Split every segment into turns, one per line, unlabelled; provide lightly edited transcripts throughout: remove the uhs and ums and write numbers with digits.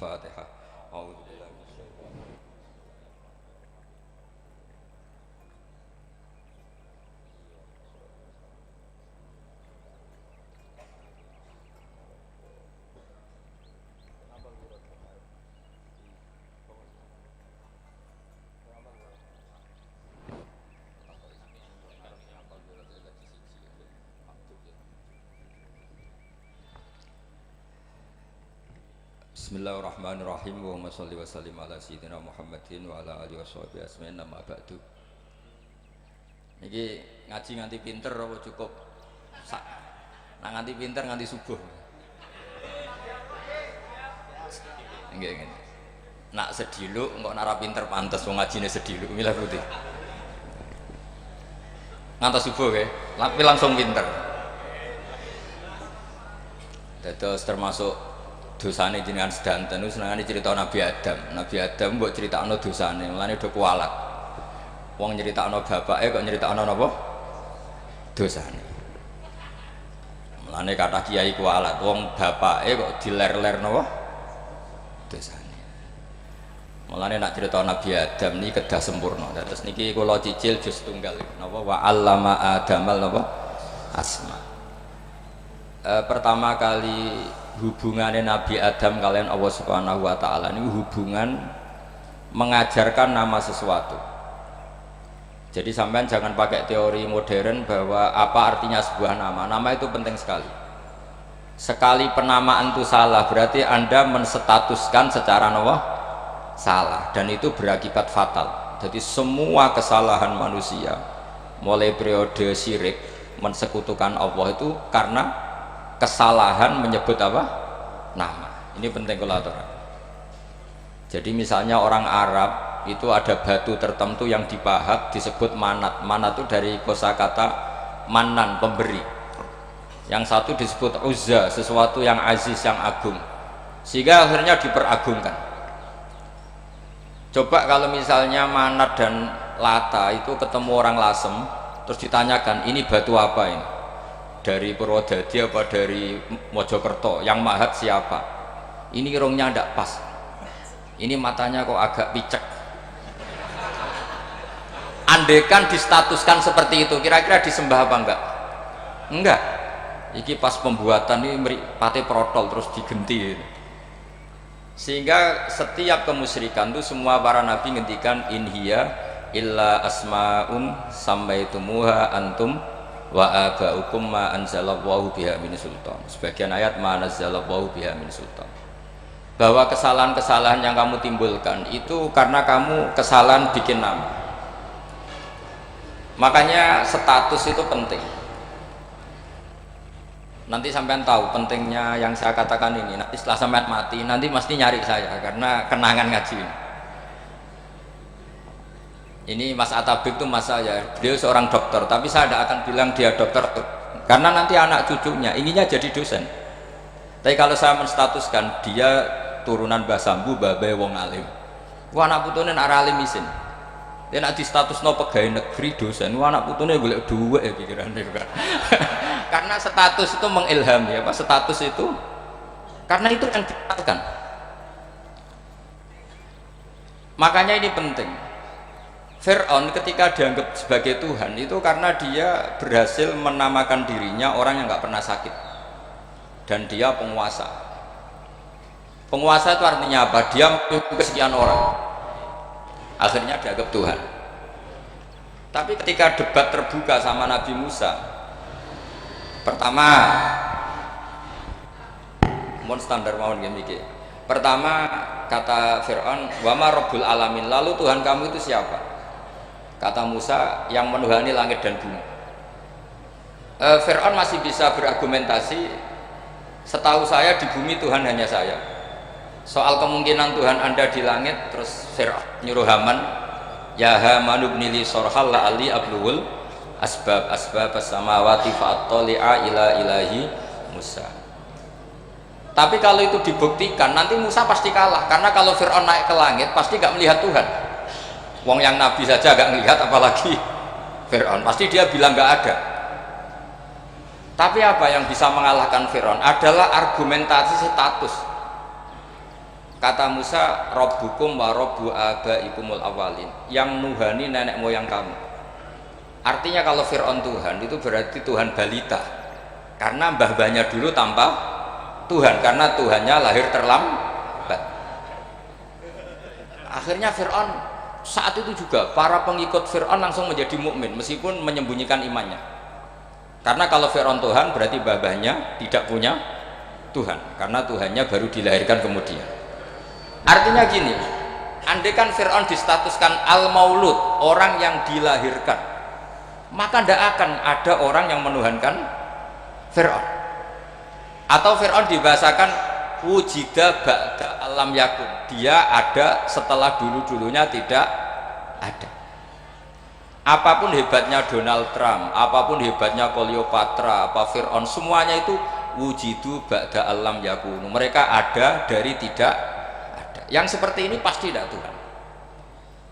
Al-Fatihah. A'udzubillahi minasyaitonir rajim. Bismillahirrahmanirrahim. Allahumma sholli wa sallim ala sayyidina Muhammadin wa ala alihi washabihi ajmain. Amma ba'du. Niki ngaji nganti pinter apa cukup sak? Nah nganti pinter nganti subuh. Nggih. Nak sediluk engko nara pinter pantes wong ngajine sediluk milah putih. Ngantos subuh nggih, tapi langsung pinter. Dados termasuk dosane jenengan sedanten wis senengane cerita Nabi Adam. Nabi Adam mbok critakno dosane, mulane do kualat. Wong nyeritakno bapake kok nyeritakno napa? Dosane. Mulane kata kiai kualat, wong bapake kok diler-ler napa? Dosane. Mulane nak cerita Nabi Adam niki kedah sempurna. Terus niki kula cicil juz tunggal napa wa 'allama Adamal napa? Asma. Pertama kali hubungannya Nabi Adam kalian Allah Subhanahu wa taala ini hubungan mengajarkan nama sesuatu. Jadi sampean jangan pakai teori modern bahwa apa artinya sebuah nama. Nama itu penting sekali. Sekali penamaan itu salah berarti Anda menstatuskan secara nawa salah dan itu berakibat fatal. Jadi semua kesalahan manusia mulai periode syirik mensekutukan Allah itu karena kesalahan menyebut apa? Nama. Ini penting kalau aturan. Jadi misalnya orang Arab itu ada batu tertentu yang dipahat disebut manat. Manat itu dari kosakata manan, pemberi. Yang satu disebut uzza, sesuatu yang aziz, yang agung. Sehingga akhirnya diperagungkan. Coba kalau misalnya manat dan lata itu ketemu orang lasem, terus ditanyakan ini batu apa ini? Dari Purwodadi apa dari Mojokerto, yang mahat siapa? Ini irungnya tidak pas, ini matanya kok agak picek. Andekan distatuskan seperti itu, kira-kira disembah apa enggak? Enggak. Iki pas pembuatan ini pate protol terus digenti. Sehingga setiap kemusyrikan itu semua para nabi ngendikan in hiya illa asmaun sammaitumuha antum wa aba'ukum ma anzalallahu biha min sultan. Sebagian ayat ma anzalallahu biha min sultan. Bahwa kesalahan-kesalahan yang kamu timbulkan itu karena kamu kesalahan bikin nama. Makanya status itu penting. Nanti sampean tahu pentingnya yang saya katakan ini. Nanti setelah sampean mati nanti mesti nyari saya karena kenangan ngaji ini. Ini Mas Atabik itu mas saya, beliau seorang dokter, tapi saya tidak akan bilang dia dokter karena nanti anak cucunya inginnya jadi dosen. Tapi kalau saya menstatuskan dia turunan Mbah Sambu, babe wong alim. Wah anak putune arah alim isin. Dia nak di status no pegawai negeri dosen, wah anak putune golek duit ya pikirannya kan. Karena status itu mengilhami apa status itu karena itu yang dikatakan. Makanya ini penting. Fir'aun ketika dianggap sebagai Tuhan itu karena dia berhasil menamakan dirinya orang yang nggak pernah sakit dan dia penguasa. Penguasa itu artinya apa? Dia memiliki kesekian orang akhirnya dianggap Tuhan. Tapi ketika debat terbuka sama Nabi Musa, pertama mohon standar mohon gini. Pertama kata Fir'aun wama Rabbul Alamin, lalu Tuhan kamu itu siapa? Kata Musa yang menuhani langit dan bumi. Fir'aun masih bisa berargumentasi, setahu saya di bumi Tuhan hanya saya. Soal kemungkinan Tuhan Anda di langit, terus Fir'aun nyuruh Haman, ya Haman ibnili sorhal la'ali abluhul asbab as-samawati fa'attali'a ila ilahi Musa. Tapi kalau itu dibuktikan nanti Musa pasti kalah, karena kalau Fir'aun naik ke langit pasti gak melihat Tuhan. Wong yang Nabi saja agak ngelihat apalagi Fir'aun, pasti dia bilang gak ada. Tapi apa yang bisa mengalahkan Fir'aun adalah argumentasi status. Kata Musa, Rabbukum wa Rabbu abaikumul awalin, yang nuhani nenek moyang kamu. Artinya kalau Fir'aun Tuhan itu berarti Tuhan balita, karena mbah-mbahnya dulu tanpa Tuhan, karena Tuhannya lahir terlambat. Akhirnya Fir'aun saat itu juga para pengikut Fir'aun langsung menjadi mukmin meskipun menyembunyikan imannya, karena kalau Fir'aun Tuhan berarti mbah-mbahnya tidak punya Tuhan, karena Tuhannya baru dilahirkan kemudian. Artinya gini, andai kan Fir'aun distatuskan al-maulud, orang yang dilahirkan, maka tidak akan ada orang yang menuhankan Fir'aun. Atau Fir'aun dibahasakan wujida ba'da alam yakun, dia ada setelah dulu-dulunya tidak ada. Apapun hebatnya Donald Trump, apapun hebatnya Cleopatra, apa Fir'aun, semuanya itu wujidu ba'da alam yakun, mereka ada dari tidak. Yang seperti ini pasti tidak Tuhan.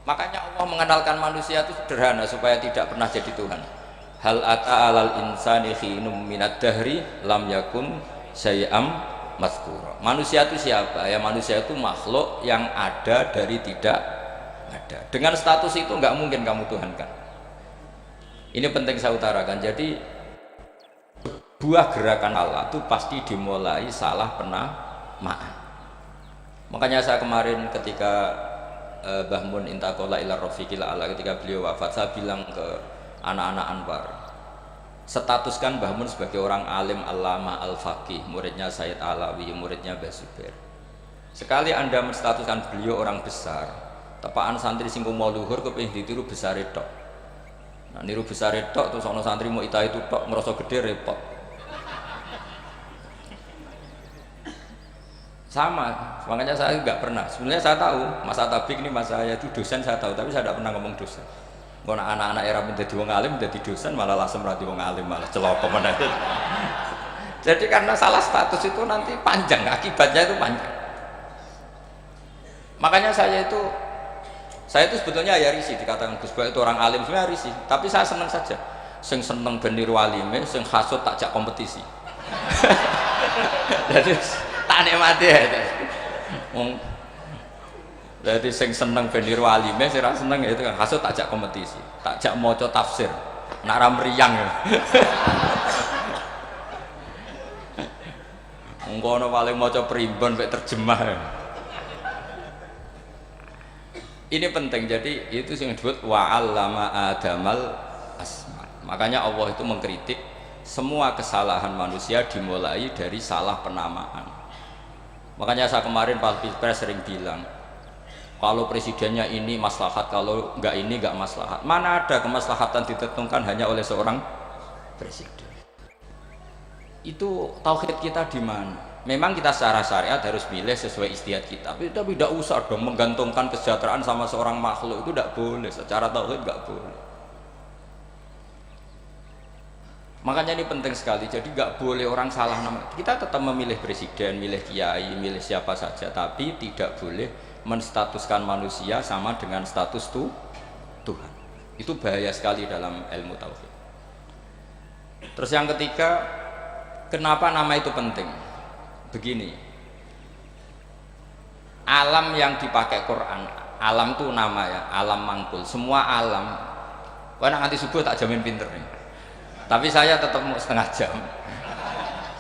Makanya Allah mengenalkan manusia itu sederhana supaya tidak pernah jadi Tuhan. Hal ata alal insani khinum minad dahri lam yakun syai'am mazkura. Manusia itu siapa? Ya manusia itu makhluk yang ada dari tidak ada. Dengan status itu nggak mungkin kamu tuhankan. Ini penting saya utarakan. Jadi buah gerakan Allah itu pasti dimulai salah penamaan. Makanya saya kemarin ketika Mbah Mun intaqala ila rafiqil a'la, ketika beliau wafat, saya bilang ke anak-anak Anwar, statuskan Mbah Mun sebagai orang alim, allama, al-faqih, muridnya Sayyid Alawi, muridnya Mbah Zubair. Sekali Anda menstatuskan beliau orang besar, tepaan santri sing mau luhur kepengin ditiru besar tok. Nah, niru besar tok terus ana santri mau ita itu tok ngerasa gede repot. Sama, makanya saya nggak pernah. Sebenarnya saya tahu Mas Atabik ini mas saya itu dosen, saya tahu, tapi saya tidak pernah ngomong dosen. Kalau anak-anak era menjadi wong alim, menjadi dosen malah langsung merati wong alim, malah celaka mana. Jadi karena salah status itu nanti panjang, akibatnya itu panjang. Makanya saya itu sebetulnya ya risih dikatakan Gus Bak itu orang alim, sebenarnya risih. Tapi saya senang saja. Sing seneng benir walime, sing hasut takjak kompetisi. Jadi tak nikmati ya. Jadi sing seneng benir walime, sing ra seneng itu kan hasut takjak kompetisi, takjak maca tafsir, nak ra mriyang ya. Engkono paling maca primbon mek terjemah. Ini penting, jadi itu yang disebut wa'allama adamal asma. Makanya Allah itu mengkritik semua kesalahan manusia dimulai dari salah penamaan. Makanya saya kemarin Pak Pilpres sering bilang, kalau presidennya ini maslahat, kalau enggak ini enggak maslahat. Mana ada kemaslahatan ditentukan hanya oleh seorang presiden? Itu tauhid kita di mana? Memang kita secara syariat harus milih sesuai istihad kita, tapi tidak usah dong menggantungkan kesejahteraan sama seorang makhluk, itu tidak boleh. Secara tauhid enggak boleh. Makanya ini penting sekali. Jadi nggak boleh orang salah nama. Kita tetap memilih presiden, milih kiai, milih siapa saja, tapi tidak boleh menstatuskan manusia sama dengan status Tuhan. Itu bahaya sekali dalam ilmu tauhid. Terus yang ketiga, kenapa nama itu penting? Begini, alam yang dipakai Quran, alam itu nama ya, alam mangkul. Semua alam. Wah, nanti subuh tak jamin pinter nih. Tapi saya tetap mau setengah jam,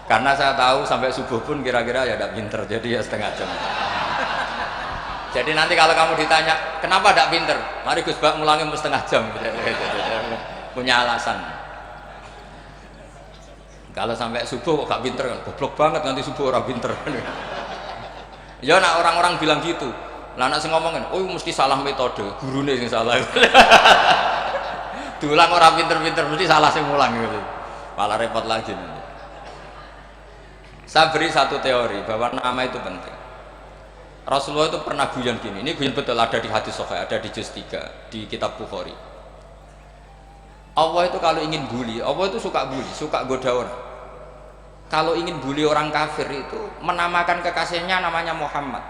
karena saya tahu sampai subuh pun kira-kira ya tidak pinter, jadi ya setengah jam. Jadi nanti kalau kamu ditanya kenapa tidak pinter, mari Gus Bak mulangi mau setengah jam, punya alasan. Kalau sampai subuh kok gak pinter, kan goblok banget, nanti subuh orang pinter. Ya nak orang-orang bilang gitu, lah anak sing ngomongin, oh mesti salah metode, gurunya yang salah. Diulang orang pinter-pinter mesti salah sing mulang gitu. Malah repot lagi nanti. Saya beri satu teori bahwa nama itu penting. Rasulullah itu pernah guyon gini. Ini guyon betul, ada di hadis sahih, ada di juz 3 di kitab Bukhari. Allah itu kalau ingin bully, Allah itu suka bully, suka goda orang. Kalau ingin bully orang kafir itu menamakan kekasihnya namanya Muhammad.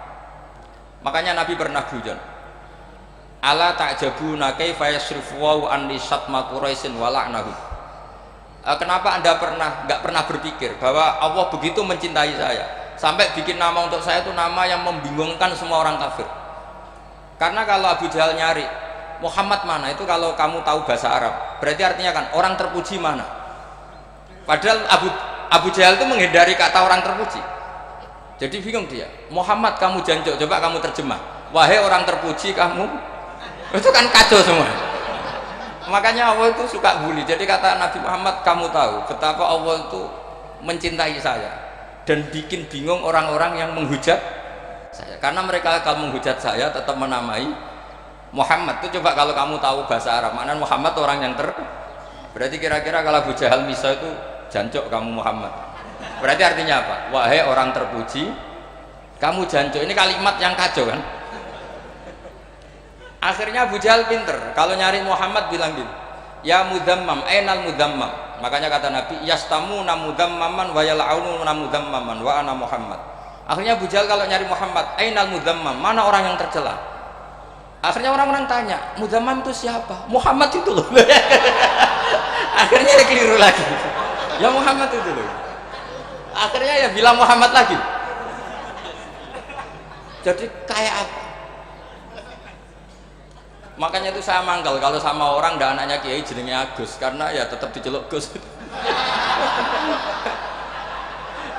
Makanya Nabi pernah guyon. Ala ta'jabuna kaifa yasrifu wa an lisatma quraisin wa la'nahu. Kenapa Anda nggak pernah berpikir bahwa Allah begitu mencintai saya sampai bikin nama untuk saya itu nama yang membingungkan semua orang kafir. Karena kalau Abu Jahal nyari Muhammad mana, itu kalau kamu tahu bahasa Arab berarti artinya kan orang terpuji mana. Padahal Abu Jahal itu menghindari kata orang terpuji. Jadi bingung dia, Muhammad kamu jancuk, coba kamu terjemah, wahai orang terpuji kamu, itu kan kacau semua. Makanya Allah itu suka bully. Jadi kata Nabi Muhammad, kamu tahu betapa Allah itu mencintai saya dan bikin bingung orang-orang yang menghujat saya, karena mereka kalau menghujat saya tetap menamai Muhammad. Itu coba kalau kamu tahu bahasa Arab, makna Muhammad orang yang berarti kira-kira kalau Abu Jahal bisa itu jancuk kamu Muhammad, berarti artinya apa? Wahai orang terpuji kamu jancuk. Ini kalimat yang kacau kan. Akhirnya Abu Jahal pinter, kalau nyari Muhammad bilang gini, ya mudzammam, ainal mudzammam. Makanya kata Nabi, yastamuna mudzammaman wa yal'aununa mudzammaman wa ana Muhammad. Akhirnya Abu Jahal kalau nyari Muhammad, ainal mudzammam, mana orang yang tercela. Akhirnya orang-orang tanya, mudzammam itu siapa? Muhammad itu loh. Akhirnya dia keliru lagi, ya Muhammad itu loh. Akhirnya ya bilang Muhammad lagi. Jadi kayak apa? Makanya itu saya mangkal kalau sama orang dan anaknya Kiai jenenge Agus, karena ya tetap diceluk Gus.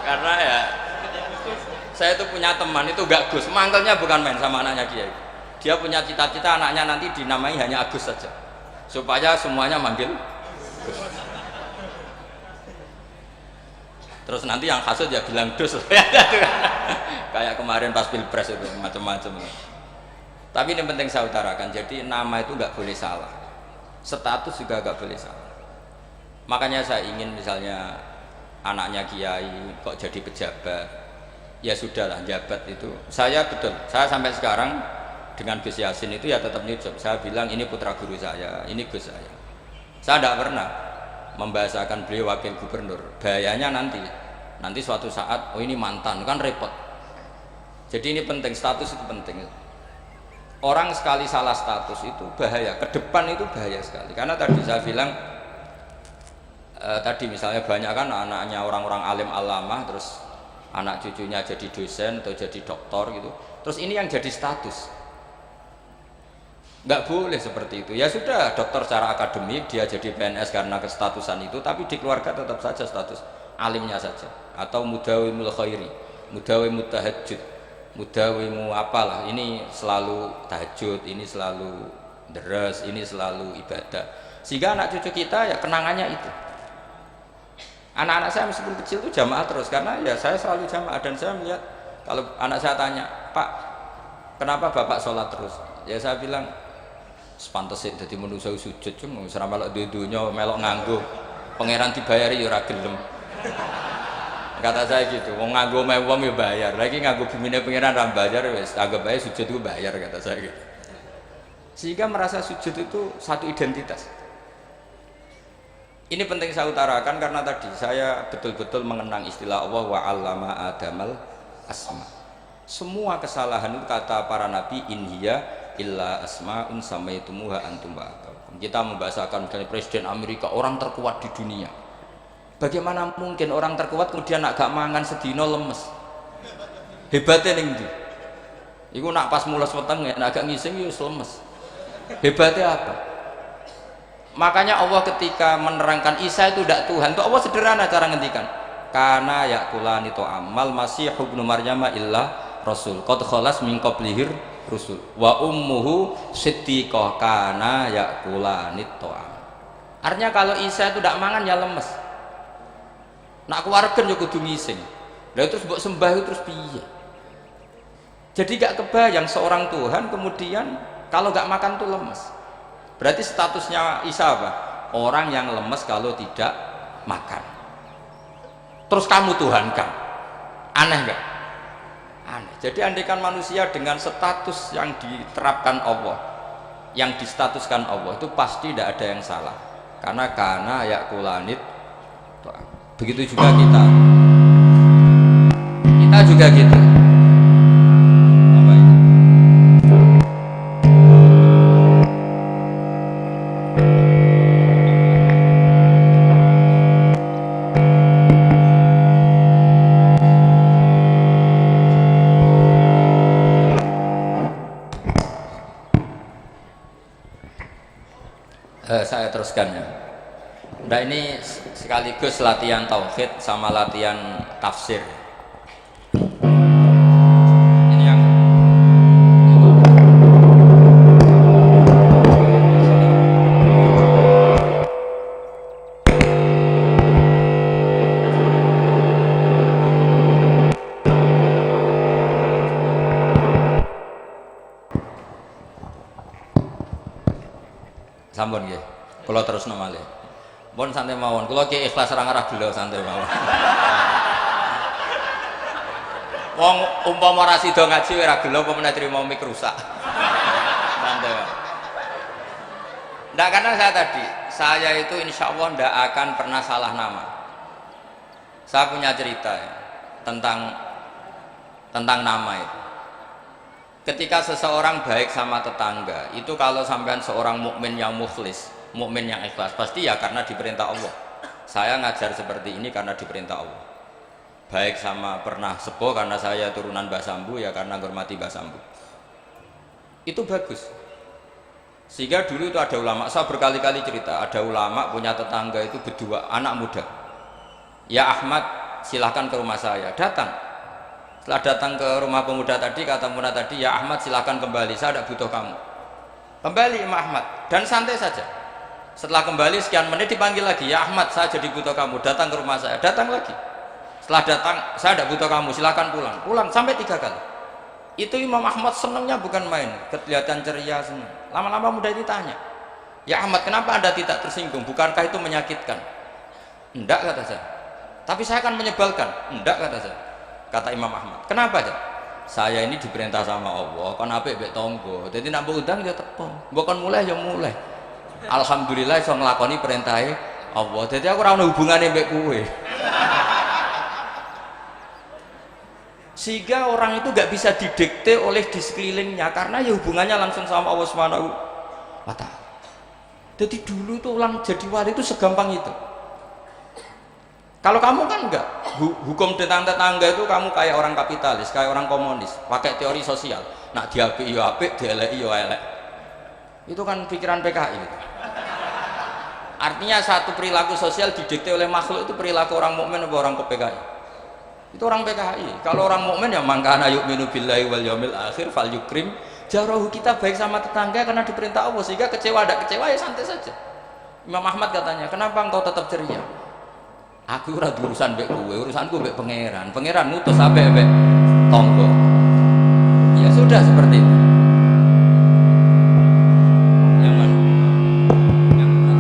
Karena ya saya itu punya teman itu gak Gus, mangkalnya bukan main sama anaknya Kiai. Dia punya cita-cita anaknya nanti dinamai hanya Agus saja, supaya semuanya manggil Gus. Terus nanti yang hasut ya bilang Dus. Kayak kemarin pas Pilpres itu macam-macam. Tapi ini penting saya utarakan, jadi nama itu nggak boleh salah, status juga nggak boleh salah. Makanya saya ingin misalnya anaknya Kiai kok jadi pejabat, ya sudahlah, jabat itu. Saya betul, saya sampai sekarang dengan Gus Yasin itu ya tetap nyucup. Saya bilang ini putra guru saya, ini Gus saya. Saya tidak pernah membahasakan beliau wakil gubernur. Bahayanya nanti suatu saat, oh ini mantan, kan repot. Jadi ini penting, status itu penting. Orang sekali salah status itu bahaya, ke depan itu bahaya sekali. Karena tadi saya bilang tadi misalnya banyak kan anaknya orang-orang alim alamah, terus anak cucunya jadi dosen atau jadi doktor gitu, terus ini yang jadi status. Nggak boleh seperti itu. Ya sudah, dokter secara akademik dia jadi PNS karena kestatusan itu, tapi di keluarga tetap saja status alimnya saja. Atau mudawimul khairi, mudawimut tahajud, mudawimu apalah, ini selalu tahajud, ini selalu deres, ini selalu ibadah, sehingga anak cucu kita ya kenangannya itu. Anak-anak saya meskipun kecil itu jamaah terus, karena ya saya selalu jamaah. Dan saya melihat kalau anak saya tanya, Pak kenapa bapak sholat terus, ya saya bilang sepantasnya jadi manusia sujud, cuma serama melok dudunya melok nganggo pangeran dibayari ya ora gelem. Kata saya gitu, mau nganggo mewah ya bayar, lagi nganggo bumine pengiran ram bayar, wes anggap aja sujud itu bayar, kata saya gitu. Sehingga merasa sujud itu satu identitas. Ini penting saya utarakan karena tadi saya betul-betul mengenang istilah Allah wa 'allama adamal asma. Semua kesalahan itu kata para nabi, in hiya illa asma'un samaitumuha antum ba'dakum. Kita membahasakan dari presiden Amerika, orang terkuat di dunia. Bagaimana mungkin orang terkuat kemudian agak mangan sedino lemes? Hebatnya nih ndi? Iku nak pas mulas weteng agak ngising ya lemes. Hebatnya apa? Makanya Allah ketika menerangkan Isa itu tidak Tuhan, itu Allah sederhana cara ngendikan. Karena yakulani to'amal masih ibnu Maryam illa rasul. Qad khalas min qablihir rusul. Wa ummuhu siddiqah kana yakulani to'am. Artinya kalau Isa itu tidak mangan ya lemes. Nak keluarga yo kudu ngising. Lah terus mbok sembah terus piye? Jadi gak kebayang seorang Tuhan kemudian kalau gak makan tuh lemes. Berarti statusnya Isa apa? Orang yang lemes kalau tidak makan. Terus kamu Tuhan kan? Aneh gak? Aneh. Jadi andaikan manusia dengan status yang diterapkan Allah, yang distatuskan Allah, itu pasti tidak ada yang salah. Karena yakulanit. Begitu juga kita juga gitu. Apa ini? teruskan ya. Nah ini sekaligus latihan tauhid sama latihan tafsir. Ini yang sampun nggih. Kula terusno malih. Pun santai mawon. Kula ki ikhlas ora ngarah gelo santai mawon. Wong umpama ora sida ngaji ora gelo apa meneh trimo mik rusak. Santai. Ndak, karena saya itu insya Allah ndak akan pernah salah nama. Saya punya cerita ya, tentang nama itu. Ketika seseorang baik sama tetangga, itu kalau sampean seorang mukmin yang mukhlis, mukmin yang ikhlas, pasti ya karena diperintah Allah. Saya ngajar seperti ini karena diperintah Allah. Baik sama pernah sepuh karena saya turunan Mbah Sambu, ya karena menghormati Mbah Sambu. Itu bagus. Sehingga dulu itu ada ulama, saya berkali-kali cerita, ada ulama punya tetangga itu berdua anak muda. Ya Ahmad, silahkan ke rumah saya. Datang. Setelah datang ke rumah pemuda tadi, kata pemuda tadi, ya Ahmad silahkan kembali, saya tidak butuh kamu. Kembali Imam Ahmad, dan santai saja. Setelah kembali sekian menit dipanggil lagi, ya Ahmad saya jadi butuh kamu, datang ke rumah saya. Datang lagi. Setelah datang, saya tidak butuh kamu, silahkan pulang. Pulang sampai 3 kali. Itu Imam Ahmad senangnya bukan main, kelihatan ceria senang. Lama-lama muda itu tanya, ya Ahmad kenapa Anda tidak tersinggung, bukankah itu menyakitkan? Enggak, kata saya. Tapi saya akan menyebalkan. Enggak, kata saya. Kata Imam Ahmad, kenapa aja? Saya ini diperintah sama Allah, kan apik mbek tangga. Jadi nak mbok undang ya teko. Mbok kon mulai ya mulai. Alhamdulillah iso nglakoni perintahe Allah. Jadi aku ora ono hubungane mbek kowe. Sehingga orang itu gak bisa didikte oleh di sekelilingnya karena ya hubungannya langsung sama Allah Subhanahu wa Ta'ala. Jadi dulu itu orang jadi wali itu segampang itu. Kalau kamu kan enggak, hukum tetangga itu kamu kayak orang kapitalis, kayak orang komunis, pakai teori sosial. Nak diapik yo apik, dieleki yo elek. Itu kan pikiran PKI gitu. Artinya satu perilaku sosial didikte oleh makhluk itu perilaku orang mukmin atau orang PKI. Itu orang PKI. Kalau orang mukmin ya mangkana yu'minu billahi wal yaumil akhir fal yukrim jarahu. Kita baik sama tetangga karena diperintah Allah, sehingga kecewa ada kecewa ya santai saja. Imam Ahmad katanya, kenapa engkau tetap ceria? Aku ora urusan mbek kowe, urusanku mbek pangeran. Pangeran ngutus sampe mbek tangga. Ya sudah seperti itu. Yang mana? Yang mana?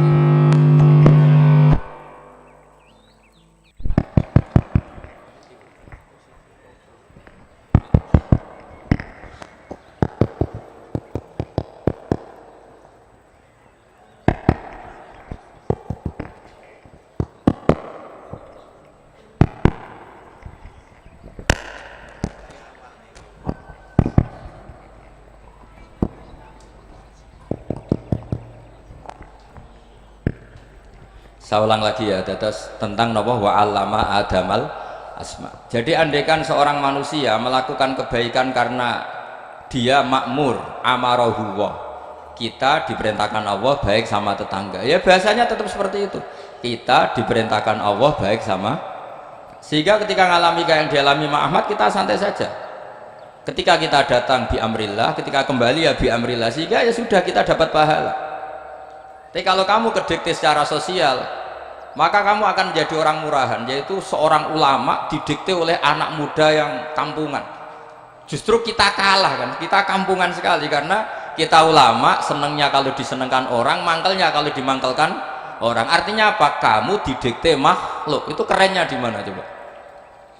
Saya ulang lagi ya, terus tentang napa wa 'allama adamal asma. Jadi andaikan seorang manusia melakukan kebaikan karena dia makmur, amarahu wa. Kita diperintahkan Allah baik sama tetangga. Ya bahasanya tetap seperti itu. Kita diperintahkan Allah baik sama, sehingga ketika ngalami kayak yang dialami Ahmad, kita santai saja. Ketika kita datang bi amrillah, ketika kembali ya bi amrillah, sehingga ya sudah kita dapat pahala. Tapi kalau kamu kedikte secara sosial, maka kamu akan menjadi orang murahan, yaitu seorang ulama didikte oleh anak muda yang kampungan. Justru kita kalah kan, kita kampungan sekali karena kita ulama senengnya kalau disenengkan orang, mangkelnya kalau dimangkelkan orang. Artinya apa? Kamu didikte makhluk. Itu kerennya di mana coba?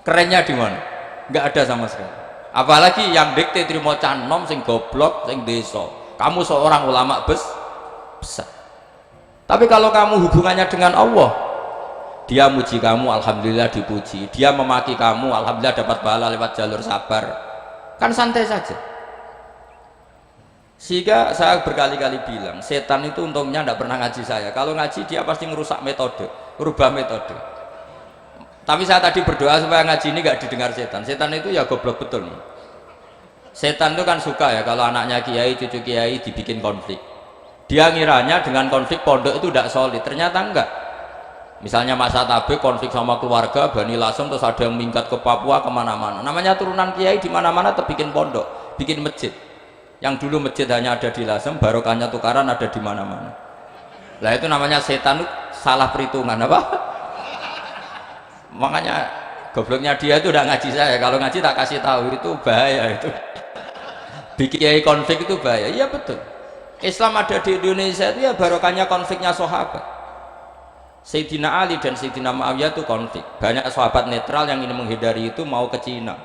Kerennya di mana? Nggak ada sama sekali. Apalagi yang dikte trimo canom sing goblok sing desa. Kamu seorang ulama besar. Tapi kalau kamu hubungannya dengan Allah, dia muji kamu, alhamdulillah dipuji. Dia memaki kamu, alhamdulillah dapat pahala lewat jalur sabar. Kan santai saja. Sehingga saya berkali-kali bilang, setan itu untungnya tidak pernah ngaji saya. Kalau ngaji dia pasti ngerusak metode, merubah metode. Tapi saya tadi berdoa supaya ngaji ini gak didengar setan. Setan itu ya goblok betul. Setan itu kan suka ya kalau anaknya kiai, cucu kiai dibikin konflik. Dia ngiranya dengan konflik pondok itu tidak solid, ternyata enggak. Misalnya masa tabik konflik sama keluarga Bani Lasem, terus ada yang minggat ke Papua kemana-mana. Namanya turunan kiai di mana-mana terbikin pondok, bikin masjid. Yang dulu masjid hanya ada di Lasem, barokahnya tukaran ada di mana-mana. Lah itu namanya setan, salah perhitungan apa? Makanya gobloknya dia itu udah ngaji saya. Kalau ngaji tak kasih tahu itu bahaya itu. Bikin kiai konflik itu bahaya. Iya betul. Islam ada di Indonesia itu ya barokahnya konfliknya sahabat. Sayyidina Ali dan Sayyidina Muawiyah itu konflik. Banyak sahabat netral yang ingin menghindari itu mau ke Cina.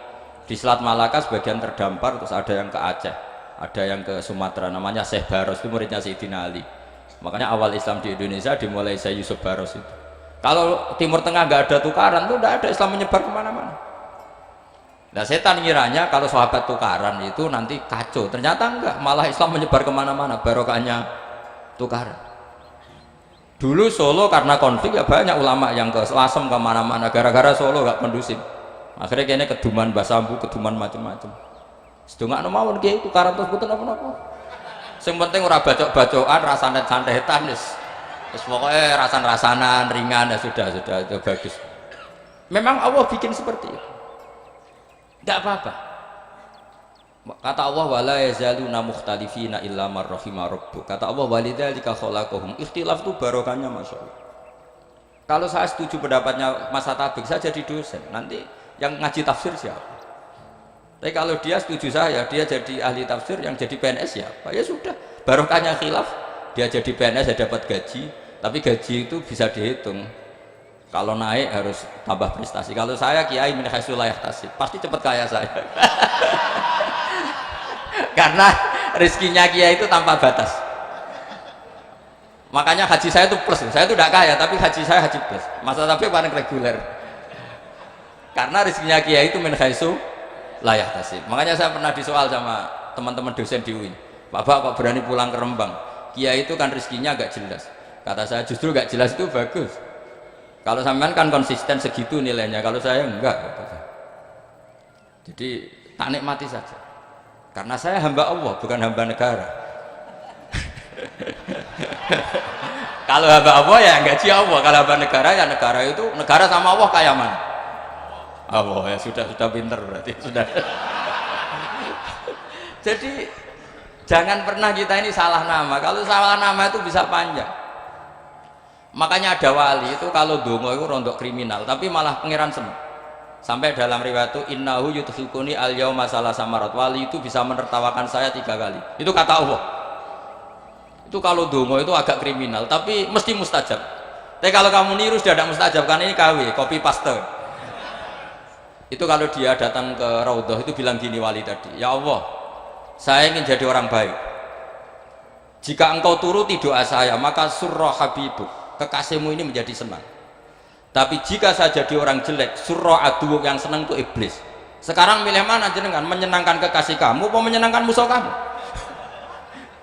Di Selat Malaka sebagian terdampar, terus ada yang ke Aceh, ada yang ke Sumatera. Namanya Syekh Baros, itu muridnya Sayyidina Ali. Makanya awal Islam di Indonesia dimulai Syekh Yusuf Baros itu. Kalau Timur Tengah nggak ada tukaran tuh nggak ada, Islam menyebar kemana-mana. Nah setan ngiranya kalau sahabat tukaran itu nanti kacau, ternyata enggak, malah Islam menyebar kemana-mana, barokahnya tukaran. Dulu Solo karena konflik ya banyak ulama yang ke Lasem kemana-mana, gara-gara Solo nggak kondusif. Akhirnya kayaknya keduman basambu, keduman macam-macam. Sedungak nomawon kiai tukaran terus betul apa-apa. Yang penting ora bacok-bacokan, rasanet-santetan, terus pokoknya rasan-rasanan ringan ya sudah itu bagus. Memang Allah bikin seperti itu. Tidak apa-apa. Kata Allah wala yazaluna mukhtalifina illa man rahima rabbuk. Kata Allah walidzalika khalaqahum. Ikhtilaf itu barokahnya masyaallah. Kalau saya setuju pendapatnya Mas Atabik, saya jadi dosen. Nanti yang ngaji tafsir siapa? Tapi kalau dia setuju saya, dia jadi ahli tafsir, yang jadi PNS siapa? Ya sudah, barokahnya khilaf. Dia jadi PNS dia dapat gaji, tapi gaji itu bisa dihitung. Kalau naik harus tambah prestasi. Kalau saya kiai min haitsu la yahtasib, pasti cepat kaya saya. Karena rezekinya kiai itu tanpa batas. Makanya haji saya itu plus. Saya itu tidak kaya, tapi haji saya haji plus. Masa tapi paling reguler. Karena rezekinya kiai itu min haitsu la yahtasib. Makanya saya pernah disoal sama teman-teman dosen di UIN. Bapak kok berani pulang ke Rembang? Kiai itu kan rezekinya agak jelas. Kata saya justru agak jelas itu bagus. Kalau sampean kan konsisten segitu nilainya, kalau saya enggak. Jadi tak nikmati saja. Karena saya hamba Allah, bukan hamba negara. Kalau hamba Allah ya gaji Allah, kalau hamba negara ya negara itu, negara sama Allah kayak mana? Allah ya sudah pinter berarti sudah. Jadi jangan pernah kita ini salah nama. Kalau salah nama itu bisa panjang. Makanya ada wali itu kalau dongo itu rondok kriminal, tapi malah pangeran seneng. Sampai dalam riwayat itu innahu yudhikuni al yauma salasa marat. Wali itu bisa menertawakan saya 3 kali. Itu kata Allah. Itu kalau dongo itu agak kriminal, tapi mesti mustajab. Tapi kalau kamu niru sudah tidak mustajab, kan ini KW, copy paste. Itu kalau dia datang ke Raudhah itu bilang gini wali tadi, ya Allah, saya ingin jadi orang baik. Jika engkau turuti doa saya, maka surra habibuk, kekasihmu ini menjadi senang. Tapi jika saya jadi orang jelek, surra aduwuk, yang senang itu iblis. Sekarang milih mana jenengan, menyenangkan kekasih kamu atau menyenangkan musuh kamu?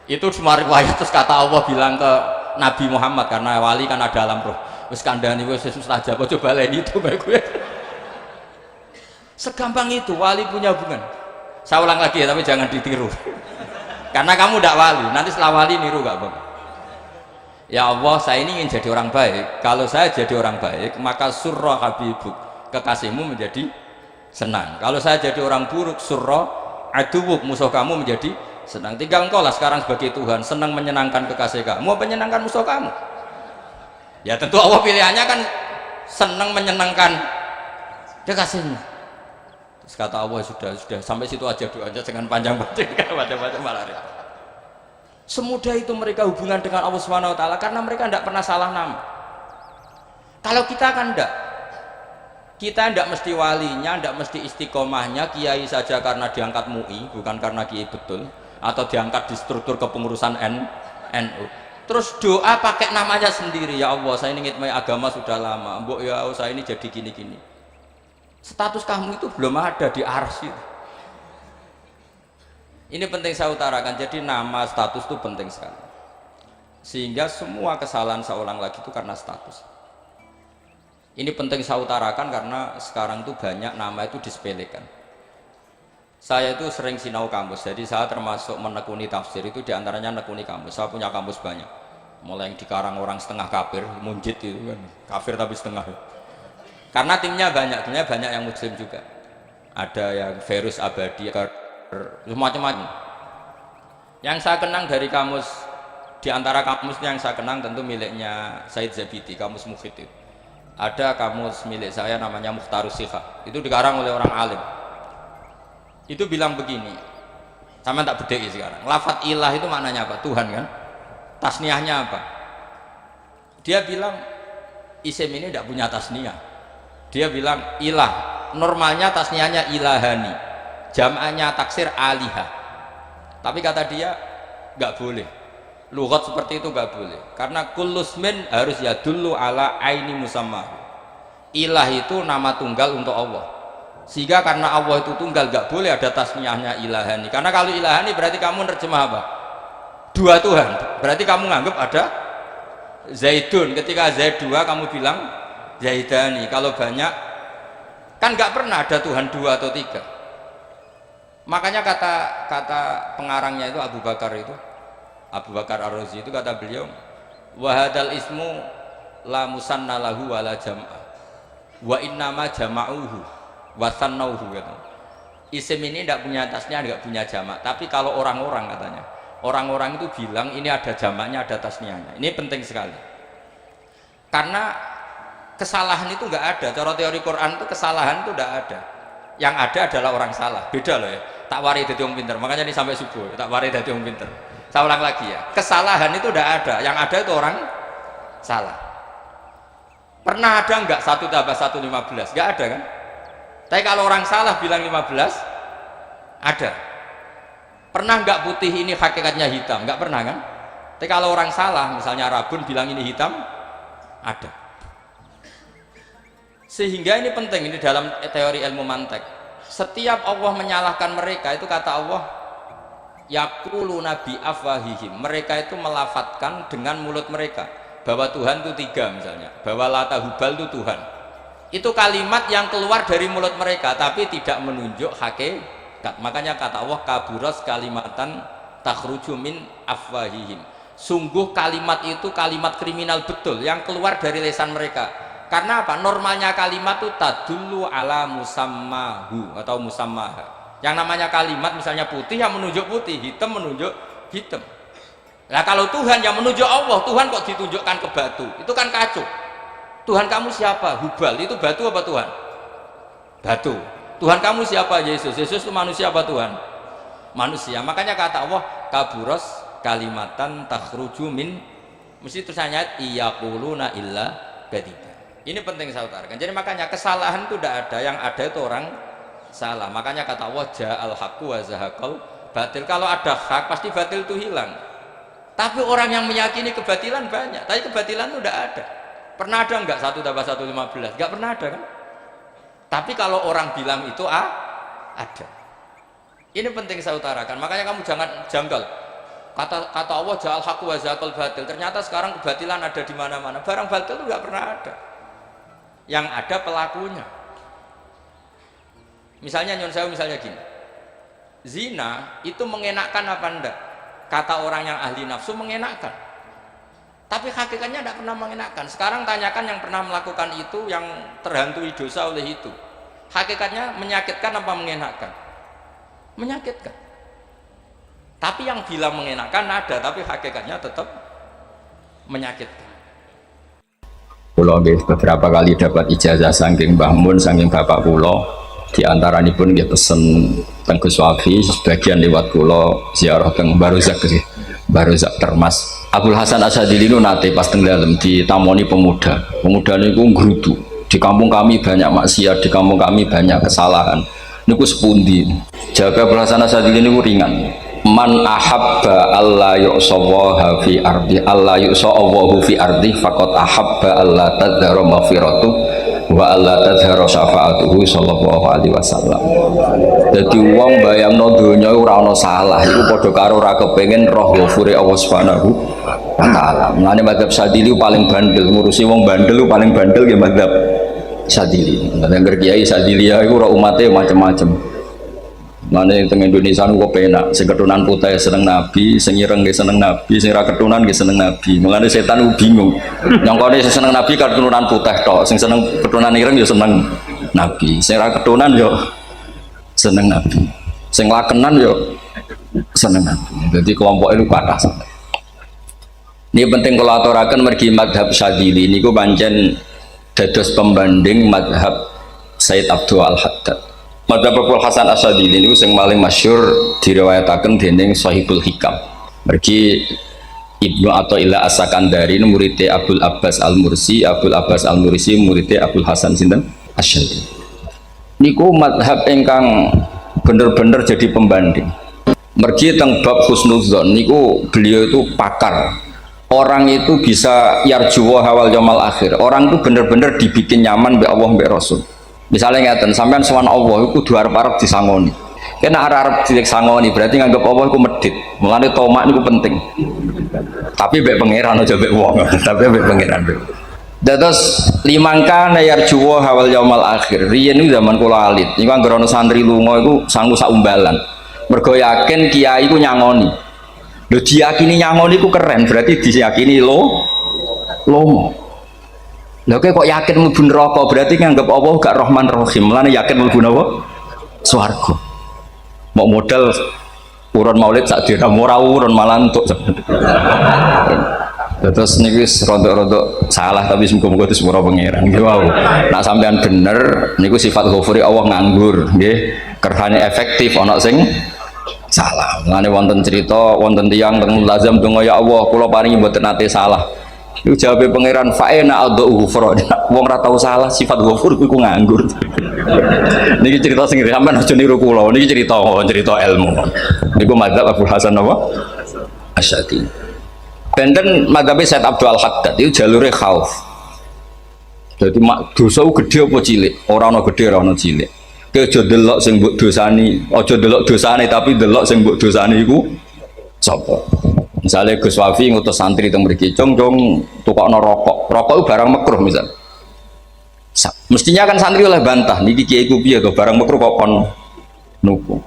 Itu semua riwayat. Terus kata Allah bilang ke Nabi Muhammad, karena wali kan ada alam roh, wis kandhani wis mustajab, coba lain itu baik gue. Segampang itu wali punya hubungan. Saya ulang lagi ya, tapi jangan ditiru. Karena kamu tidak wali, nanti setelah wali niru gak apa. Ya Allah, saya ini ingin jadi orang baik. Kalau saya jadi orang baik, maka surra habibuk, kekasihmu menjadi senang. Kalau saya jadi orang buruk, surra aduwuk, musuh kamu menjadi senang. Tinggal engkau lah sekarang sebagai Tuhan, senang menyenangkan kekasih kamu, menyenangkan musuh kamu. Ya tentu Allah pilihannya kan senang menyenangkan kekasihnya. Terus kata Allah sudah sampai situ aja doanya, jangan panjang-panjang, macam-macam malah repot. Semudah itu mereka hubungan dengan Allah Subhanahu wa taala karena mereka tidak pernah salah nama. Kalau kita kan tidak. Kita tidak mesti walinya, tidak mesti istiqomahnya kiai saja karena diangkat MUI, bukan karena kiai betul, atau diangkat di struktur kepengurusan NU. Terus doa pakai namanya sendiri, ya Allah, saya ini ngitmai agama sudah lama, mbok ya Allah, saya ini jadi gini-gini. Status kamu itu belum ada di arsy. Ini penting saya utarakan, jadi nama status itu penting sekali. Sehingga semua kesalahan saya ulang lagi itu karena status. Ini penting saya utarakan karena sekarang itu banyak nama itu disepelekan. Saya itu sering sinau kamus, jadi saya termasuk menekuni tafsir itu diantaranya menekuni kamus. Saya punya kamus banyak, mulai yang dikarang orang setengah kafir, munjid itu kan, kafir tapi setengah. Karena timnya banyak yang muslim juga. Ada yang Verus Abadi, macam-macam. Yang saya kenang dari kamus, diantara kamus yang saya kenang tentu miliknya Said Zabidi, kamus Mukhid itu. Ada kamus milik saya namanya Mukhtarus Sikha, itu dikarang oleh orang alim. Itu bilang begini, sama tak bedai sekarang, lafadz ilah itu maknanya apa? Tuhan kan? Tasniahnya apa? Dia bilang isim ini tidak punya tasniah. Dia bilang ilah, normalnya tasniahnya ilahani, jam'annya taksir alihah. Tapi kata dia nggak boleh, lughat seperti itu nggak boleh, karena kullusmin harus yadullu ala aini musamma. Ilah itu nama tunggal untuk Allah, sehingga karena Allah itu tunggal gak boleh ada tasniahnya ilahani. Karena kalau ilahani berarti kamu nerjemah apa? Dua Tuhan, berarti kamu nganggap ada Zaidun. Ketika Zaid dua kamu bilang Zaidani. Kalau banyak kan gak pernah ada Tuhan dua atau tiga. Makanya kata pengarangnya itu Abu Bakar Ar-Razi itu kata beliau, wahadal ismu la musanna lahu wala jam'a wa innama jama'uhu wasannauhu gitu. Isim ini tidak punya tasnya, tidak punya jamak. Tapi kalau orang-orang katanya, orang-orang itu bilang ini ada jamaknya, ada tasniahnya. Ini penting sekali. Karena kesalahan itu nggak ada. Cara teori Quran itu kesalahan itu tidak ada. Yang ada adalah orang salah. Beda loh ya. Tak wari dadi wong pinter. Makanya ini sampai subuh. Tak wari dadi wong pinter. Saya ulang lagi ya. Kesalahan itu tidak ada. Yang ada itu orang salah. Pernah ada nggak 1 tambah 1 15? Nggak ada kan? Tapi kalau orang salah bilang 15, ada. Pernah nggak putih ini hakikatnya hitam? Nggak pernah kan? Tapi kalau orang salah, misalnya Rabun bilang ini hitam, ada. Sehingga ini penting, ini dalam teori ilmu mantek. Setiap Allah menyalahkan mereka, itu kata Allah, yaquluna bi afwahihim. Mereka itu melafatkan dengan mulut mereka bahwa Tuhan itu 3 misalnya, bahwa Lata Hubal itu Tuhan. Itu kalimat yang keluar dari mulut mereka tapi tidak menunjuk hakikat. Makanya kata Allah, kaburas kalimatan takhruju min afwahihim. Sungguh kalimat itu kalimat kriminal betul yang keluar dari lisan mereka. Karena apa? Normalnya kalimat itu tadullu ala musammahu atau musammaha. Yang namanya kalimat misalnya putih yang menunjuk putih, hitam menunjuk hitam. Nah kalau Tuhan yang menunjuk Allah, Tuhan kok ditunjukkan ke batu? Itu kan kacau. Tuhan kamu siapa? Hubal. Itu batu apa Tuhan? Batu. Tuhan kamu siapa? Yesus. Yesus itu manusia apa Tuhan? Manusia. Makanya kata Allah, kaburos kalimatan takhruju min, mesti tersanyat iyaquluna illa kadiba. Ini penting saya utarakan. Jadi makanya kesalahan itu tidak ada, yang ada itu orang salah. Makanya kata Allah, ja'al haqqu wa zahaqal batil. Kalau ada hak pasti batil itu hilang. Tapi orang yang meyakini kebatilan banyak, tapi kebatilan itu tidak ada. Pernah ada enggak 1 tambah 1 15? Enggak pernah ada kan? Tapi kalau orang bilang itu ada. Ini penting saya utarakan. Makanya kamu jangan janggal. Kata Allah ja'al haqqu wa zahaqal batil. Ternyata sekarang kebatilan ada di mana-mana. Barang batil itu enggak pernah ada. Yang ada pelakunya. Misalnya nyon saya misalnya gini. Zina itu mengenakkan apa enggak? Kata orang yang ahli nafsu mengenakkan. Tapi hakikatnya tidak pernah mengenakan. Sekarang tanyakan yang pernah melakukan itu, yang terhantui dosa oleh itu. Hakikatnya menyakitkan apa mengenakan? Menyakitkan. Tapi yang bilang mengenakan ada, tapi hakikatnya tetap menyakitkan.
Kulo beberapa kali dapat ijazah saking Mbah Mun, saking Bapak kulo. Di antaranipun nggih pesen teng Gus Wafi, sebagian lewat kulo ziarah teng Barozak sih. Barozak Termas. Abdul Hasan Asyadili itu nate pas teng dalem ditamoni pemuda. Pemuda niku ngrudu. Di kampung kami banyak maksiat, di kampung kami banyak kesalahan. Niku sepundi? Jawab Abdul Hasan Asyadili niku ringan. Man ahabba alla yu'sawaha fi ardi alla yu'sawahu fi ardi faqad ahabba alla tadhara maghfiratu wa alla tadhara syafaatuhu sallallahu alaihi wasallam. Dadi wong bayangno donya ora ana salah iku padha karo ora kepengin roh ghafure Allah Subhanahu wa taala. Mulane madzhab Syadzili paling bandel, ngurusi wong bandel paling bandel ya madzhab Syadzili. Nek Kiai Syadzili iku ora umate macam-macam. Mana yang tengah Indonesia nu kok penak, sing keturunan putih seneng Nabi, sing ireng nggih seneng Nabi, sing ra keturunan nggih seneng Nabi. Mulane setan ku bingung. Nyongkone sing seneng Nabi keturunan putih tok, sing seneng keturunan ireng ya seneng Nabi, sing ra keturunan yo seneng Nabi, sing lakenan yo seneng Nabi. Jadi kelompok itu kathah sampai. Ini penting kalau aturaken mergi madhab Syadzili niku pancen dados pembanding madhab Sayyid Abdul Al-Haddad. Madhab Abul Hasan Asyadzili niku sing paling masyhur diriwayataken dening Shahibul Hikam. Mergi Ibnu Athaillah As-Sakandari muridé Abdul Abbas Al-Mursi, Abdul Abbas Al-Mursi muridé Abdul Hasan sinten Asyadzili. Niku madhab ingkang bener-bener jadi pembanding. Mergi teng bab husnudzon niku beliau itu pakar. Orang itu bisa yarjuwa hawal yaumil akhir. Orang itu bener-bener dibikin nyaman mbek Allah mbek Rasul. Misalnya ngeten, sampean sowan Allah iku kudu arep-arep disangoni. Kena arep disangoni berarti nganggep Allah iku medhit. Mulane tomak niku penting. Tapi mbek pangeran aja mbek wong, tapi mbek pangeran. Dados limangka yarjuwa hawal yaumil akhir. Riyen niku zaman kula alit. Niku anggere ana santri lunga iku sangu sak umbalan. Mergo yakin kiai ku nyangoni. Lho diyakini nyangoni ku keren, berarti diyakini lomo. Lho kok yakin mlebu neraka, berarti nganggep Allah gak Rahman Rahim. Mulane yakin mlebu napa? Swarga. Mau modal urun maulid sak dina ora urun malah entuk. Terus niki wis rodok-rodok salah tapi muga-muga itu sepura pangeran. Nggih wau. Nek sampean bener niku sifat ghafuri Allah nganggur, nggih. Kerhane efektif ana sing salah. Mulane wonten cerita wonten tiyang teng lazam donga ya Allah kula paringi mboten nate salah. Iku jawabe pangeran fa'ena adhu ghufra. Wong ra tau salah sifat ghafur iku nganggur. Niki cerita sing sampean aja niru kula. Niki cerita ilmu. Niku mazhab Abu Hasan apa? Asyadzili. Benten mazhab Sayyid Abdul Al-Haddad itu jalure khauf. Jadi dosa gede apa cilik? Ora ana gede ora ana cilik. Kowe aja delok sing mbok dosani, aja delok dosane tapi delok sing mbok dosani iku sapa. Misalnya Gus Wafi ngutus santri teng mriki, "Cung tukokno rokok." Rokok itu barang makruh misal. Mestinya kan santri oleh bantah, niki kiai ku piye to barang makruh kok kon nuku.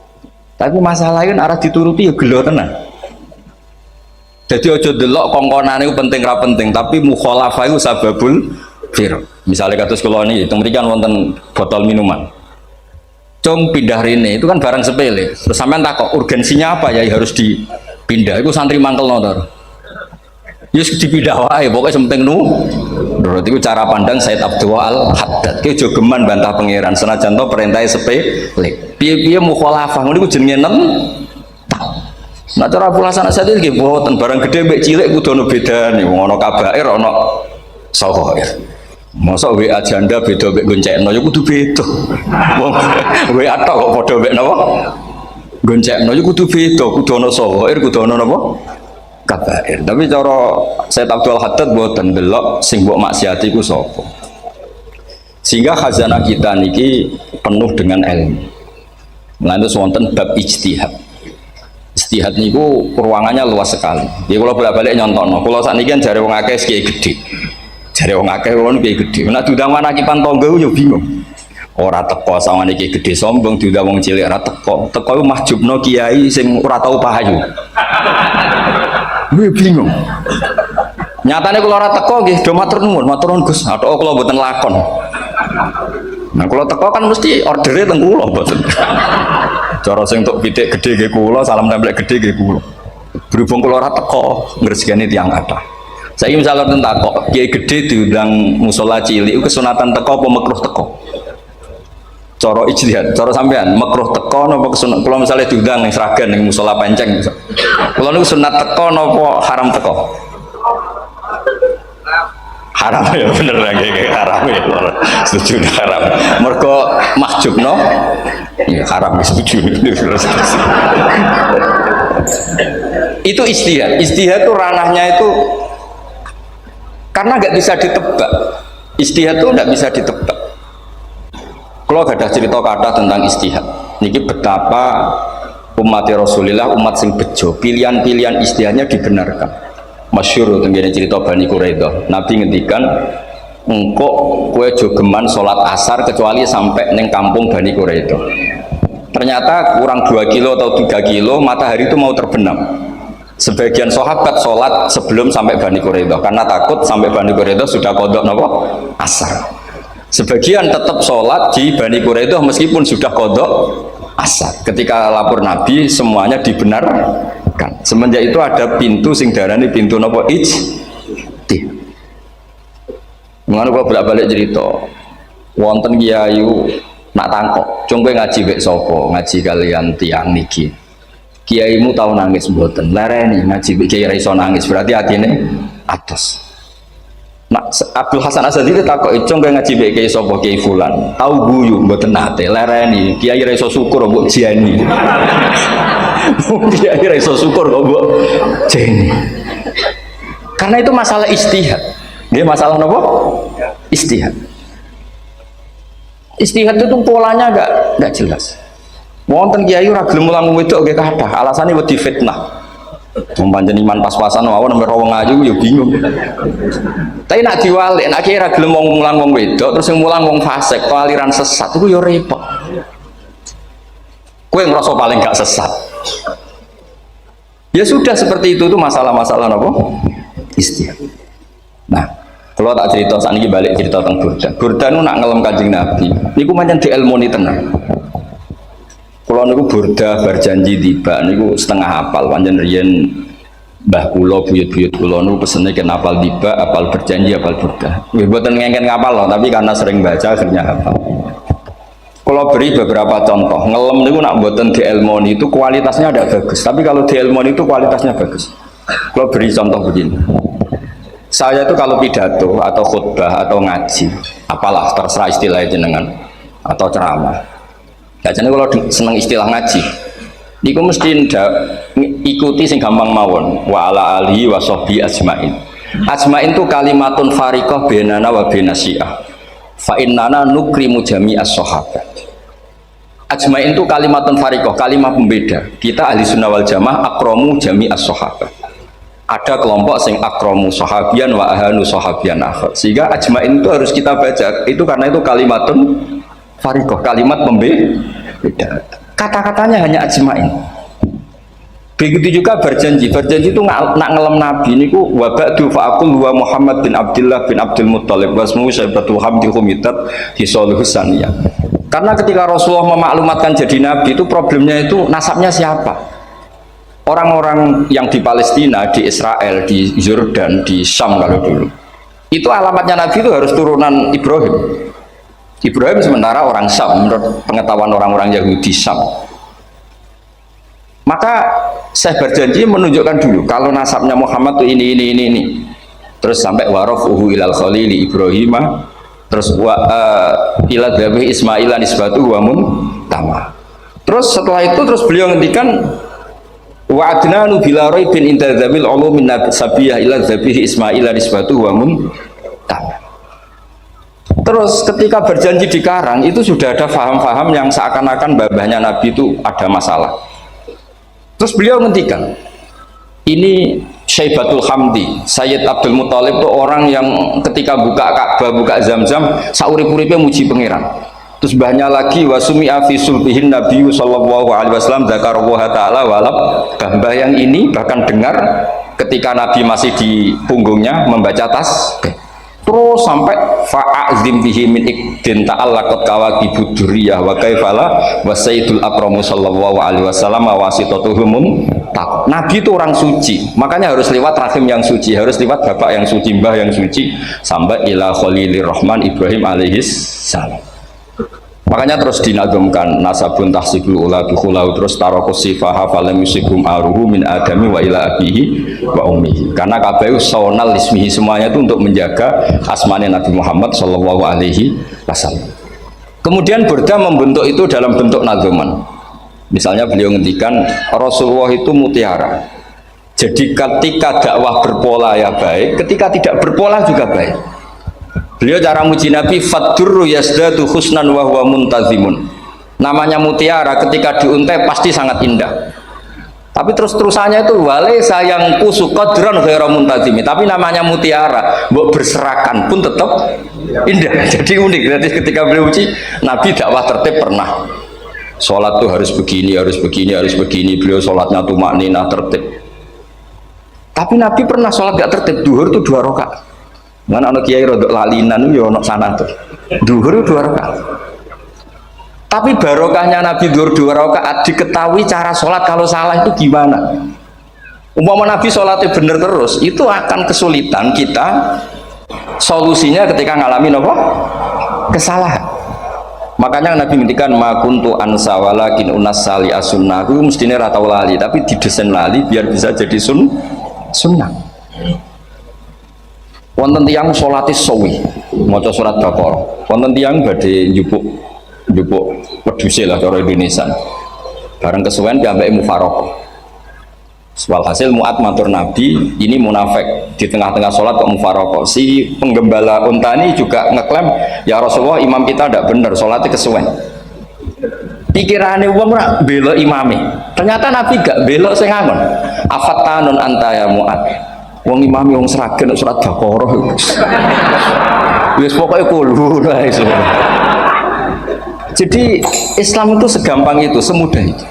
Tapi masalahnya arah dituruti ya gelo tenan. Jadi aja delok kongkonane penting ra penting, tapi mukhalafah itu sababul fir. Misalnya kados kula niki teng mriki kan wonten botol minuman. Cung pindah rene itu kan barang sepele. Terus sampean takok urgensinya apa ya harus dipindah. Itu santri mangkel nonton. Yus dipindah wae pokoknya penting nu. Menurut itu cara pandang Sayyid Abdul Al-Haddad. Ki aja geman bantah pangeran senajan to perintahe sepele. Piye-piye mukhalafah ngono iku jenenge Nah cara Abul Hasan Asyadzili nggih mboten barang gede mbek cilik kudu ana bedane. Wong ana kabair ana saghair. Mosok WA janda beda mbek goncekno ya kudu beda. Wong WA tok kok padha mbek napa? Goncekno ya kudu beda, kudu ana saghair, kudu ana napa? Kabair. Tapi cara Sayyid Abdul Haddad mboten delok sing mbok maksiati ku sapa. Sehingga khazanah kita niki penuh dengan ilmu. Lan wonten bab ijtihad. Ijtihad niku ruangannya luas sekali. Ya kalau bolak-balik nyontokno. Kula sakniki kan jare wong akeh kiai gedhe. Jare wong akeh wong kiai gedhe. Nek diundang manakipan tangga yo bingung. Ora teko sawane kiai gedhe sombong diundang wong cilik ora teko. Teko iku mahjubno kiai sing ora tau pahayu. Kuwi bingung. Nyatane kula ora teko nggih do matur nuwun Gus. Atok kula mboten lakon. Nah kalau teko kan mesti ordernya teng kula mboten. Cara sing tok pitik gede nggih kula, salam templek gede nggih kula. Berhubung kula ora teko ngresikane tiyang kathah. Saiki misalnya teng takok, kiai gede diundang musala cilik kesunatan teko apa makruh teko? Cara ijtihad, cara sampean makruh teko napa kesunat? Kula misalnya diundang ning Sragen ning musala Penceng. Kula niku sunat teko napa haram teko? Haram ya bener lagi haram ya setuju haram mergo mahjubno ya haram setuju itu ijtihad itu ranahnya itu karena nggak bisa ditebak ijtihad itu nggak bisa ditebak. Kalau gak ada cerita kata tentang ijtihad niki betapa umat Rasulullah umat sing bejo pilihan-pilihan ijtihadnya dibenarkan. Masyhur tenggene cerita Bani Quraidah. Nabi ngendikan engkau kue jogeman sholat asar kecuali sampai neng kampung Bani Quraidah. Ternyata kurang 2 kilo atau 3 kilo matahari itu mau terbenam. Sebagian sahabat sholat sebelum sampai Bani Quraidah karena takut sampai Bani Quraidah sudah kodok nopo asar. Sebagian tetap sholat di Bani Quraidah meskipun sudah kodok asar. Ketika lapor Nabi semuanya dibenarkan. Semenjak itu ada pintu sing darani pintu nopo ijtihad. Mengenai kok bolak-balik cerita wonten kiayu nak tangkok cung kowe ngaji mek sapa ngaji kalian tiang niki kiaimu tau nangis mboten lereni ngaji mek kiai ra iso nangis berarti atine atos. Nak Abdul Hasan Asadi takok cung kowe ngaji mek kiai sapa kiai fulan tau guyu mboten nate lereni kiai ra iso syukur mbok jeni kiai ra iso syukur kok mbok jeni karena itu masalah ijtihad. Dia masalah apa? Istihad. Istihad itu polanya enggak jelas. Wonten kiai ora gelem mulang wedok nggih kathah, alasane wedi fitnah. Pancen iman pas-pasan mawon nembe wong ayu ya bingung. Tapi nak diwalik, nak kiai ora gelem mulang wong wedok terus sing mulang wong fasik, aliran sesat itu ya repot. Kowe ngrasa paling gak sesat. Ya sudah seperti itu tuh masalah-masalah apa? Istihad. Nah, kalau tak cerita saat ini balik cerita tentang Burda. Burda itu nak ngelem Kanjeng Nabi. Niku pancen diilmoni tenan. Kalau niku Burda berjanji tiba niku setengah hafal pancen riyen mbah kula buyut-buyut kula niku pesene ken hafal tiba, hafal berjanji, hafal Burda. Nggih mboten ngengken ngapal loh, tapi karena sering baca akhirnya hafal. Kalau beri beberapa contoh, ngelem niku nak mboten diilmoni itu kualitasnya ada bagus, tapi kalau diilmoni itu kualitasnya bagus. Kalau beri contoh begini. Saya itu kalau pidato atau khutbah atau ngaji, apalah terserah istilah jenengan atau ceramah. Biasanya kalau seneng istilah ngaji, niku mesti ikuti sing gampang mawon. Wa ala alihi wa sahbi ajmain. Ajmain itu kalimatun fariqah bainana wa baina syiah. Fa innana nukrimu jami'as sahabat. Ajmain itu kalimatun fariqah, kalimat pembeda. Kita ahli sunnah wal jamaah akramu jami'as sahabat. Ada kelompok sing akramu sahabian wa ahanu sahabian akhir. Sehingga ajmain itu harus kita baca. Itu karena itu kalimatun fariqah, kalimat pembeda. Kata-katanya hanya ajmain. Begitu juga berjanji. Berjanji itu nak ngelem Nabi niku wa ba'du fa aqul wa Muhammad bin Abdullah bin Abdul Muttalib wasmu Syaibatul Hamdi Khumitat Hisaluhus Saniyah. Karena ketika Rasulullah memaklumatkan jadi Nabi itu problemnya itu nasabnya siapa? Orang-orang yang di Palestina, di Israel, di Yordan, di Syam kalau dulu itu alamatnya Nabi itu harus turunan Ibrahim. Ibrahim sementara orang Syam menurut pengetahuan orang-orang Yahudi Syam. Maka saya berjanji menunjukkan dulu kalau nasabnya Muhammad itu ini. Terus sampai warafuhu ilal khalili Ibrahim, terus ila dhabi Ismaila nisbatu wa muntama. Terus setelah itu terus beliau ngendikan wa adnanu bila raibin inda dzabil ulumin sabiyah ila dzabihi Ismaila nisbatu wa muntama. Terus ketika berjanji di Karang itu sudah ada faham-faham yang seakan-akan babahnya Nabi itu ada masalah. Terus beliau ngendikan ini Syaibatul Hamdi Sayyid Abdul Muttalib itu orang yang ketika buka Ka'bah, buka Zam-Zam saurip-uripnya muji pangeran. Terus banyak lagi wasumi'a fi sulbihin Nabi sallallahu alaihi wasallam dzakarallaha ta'ala walab. Mbah yang ini bahkan dengar ketika Nabi masih di punggungnya membaca tasbih. Terus sampai fa'azim bihi min ikdin ta'allaqat kawakibud durriyah wa kaifala wa sayyidul akramu sallallahu alaihi wasallam wasitatuhumun tak. Nabi itu orang suci, makanya harus lewat rahim yang suci, harus lewat bapak yang suci, mbah yang suci, sampai ila khalilir rahman Ibrahim alaihis salam. Makanya terus dinagemkan nasabun tahsibul ula bikhulau terus tarokus sifaha falam yusikum aruhu min adami wa ila abihi wa ummihi. Karena kabayu sawnal ismihi, semuanya itu untuk menjaga asmane Nabi Muhammad sallallahu alaihi wasallam. Kemudian Burda membentuk itu dalam bentuk nageman. Misalnya beliau ngendikan Rasulullah itu mutiara. Jadi ketika dakwah berpola ya baik, ketika tidak berpola juga baik. Beliau cara muji Nabi faddurru yazdadu husnan wa huwa muntazimun. Namanya mutiara ketika diuntai pasti sangat indah. Tapi terus-terusannya itu wale sayang kusu qadran ghairu muntazimi. Tapi namanya mutiara, mbok berserakan pun tetap indah. Jadi unik. Jadi ketika beliau uji Nabi dakwah tertib pernah. Sholat tuh harus begini, harus begini, harus begini. Beliau sholatnya tumakninah tertib. Tapi Nabi pernah sholat gak tertib. Duhur tuh 2 rakaat. Mana anak kiai rodok lalinan itu ya anak sana tuh. Duhur 2 rakaat. Tapi barokahnya Nabi duhur 2 rakaat diketahui cara sholat kalau salah itu gimana. Umpama Nabi sholatnya bener terus, itu akan kesulitan kita solusinya ketika ngalamin apa? Kesalahan. Makanya Nabi ngendikan ma kuntu ansa walakin unassali as-sunnah. Itu mestine ra tau lali, tapi didesain lali biar bisa jadi sunnah. Wonten tiyang salate suwi, maca surat Baqarah. Wonten tiyang badhe njupuk wedhuse lah cara Indonesia. Bareng kesuwen piambake mufaraqah. Walhasil Mu'ad matur Nabi, ini munafik di tengah-tengah sholat kok mufaraqah. Si penggembala unta ini juga ngeklaim, ya Rasulullah imam kita tidak benar, sholatnya kesuwen. Pikirannya uang ora belok imame. Ternyata Nabi gak belok sing ngangon. Afattanun anta ya Mu'ad. Wong imame wong seragen surat Baqarah. Wis pokoke kulo lah iso. Jadi Islam itu segampang itu, semudah itu.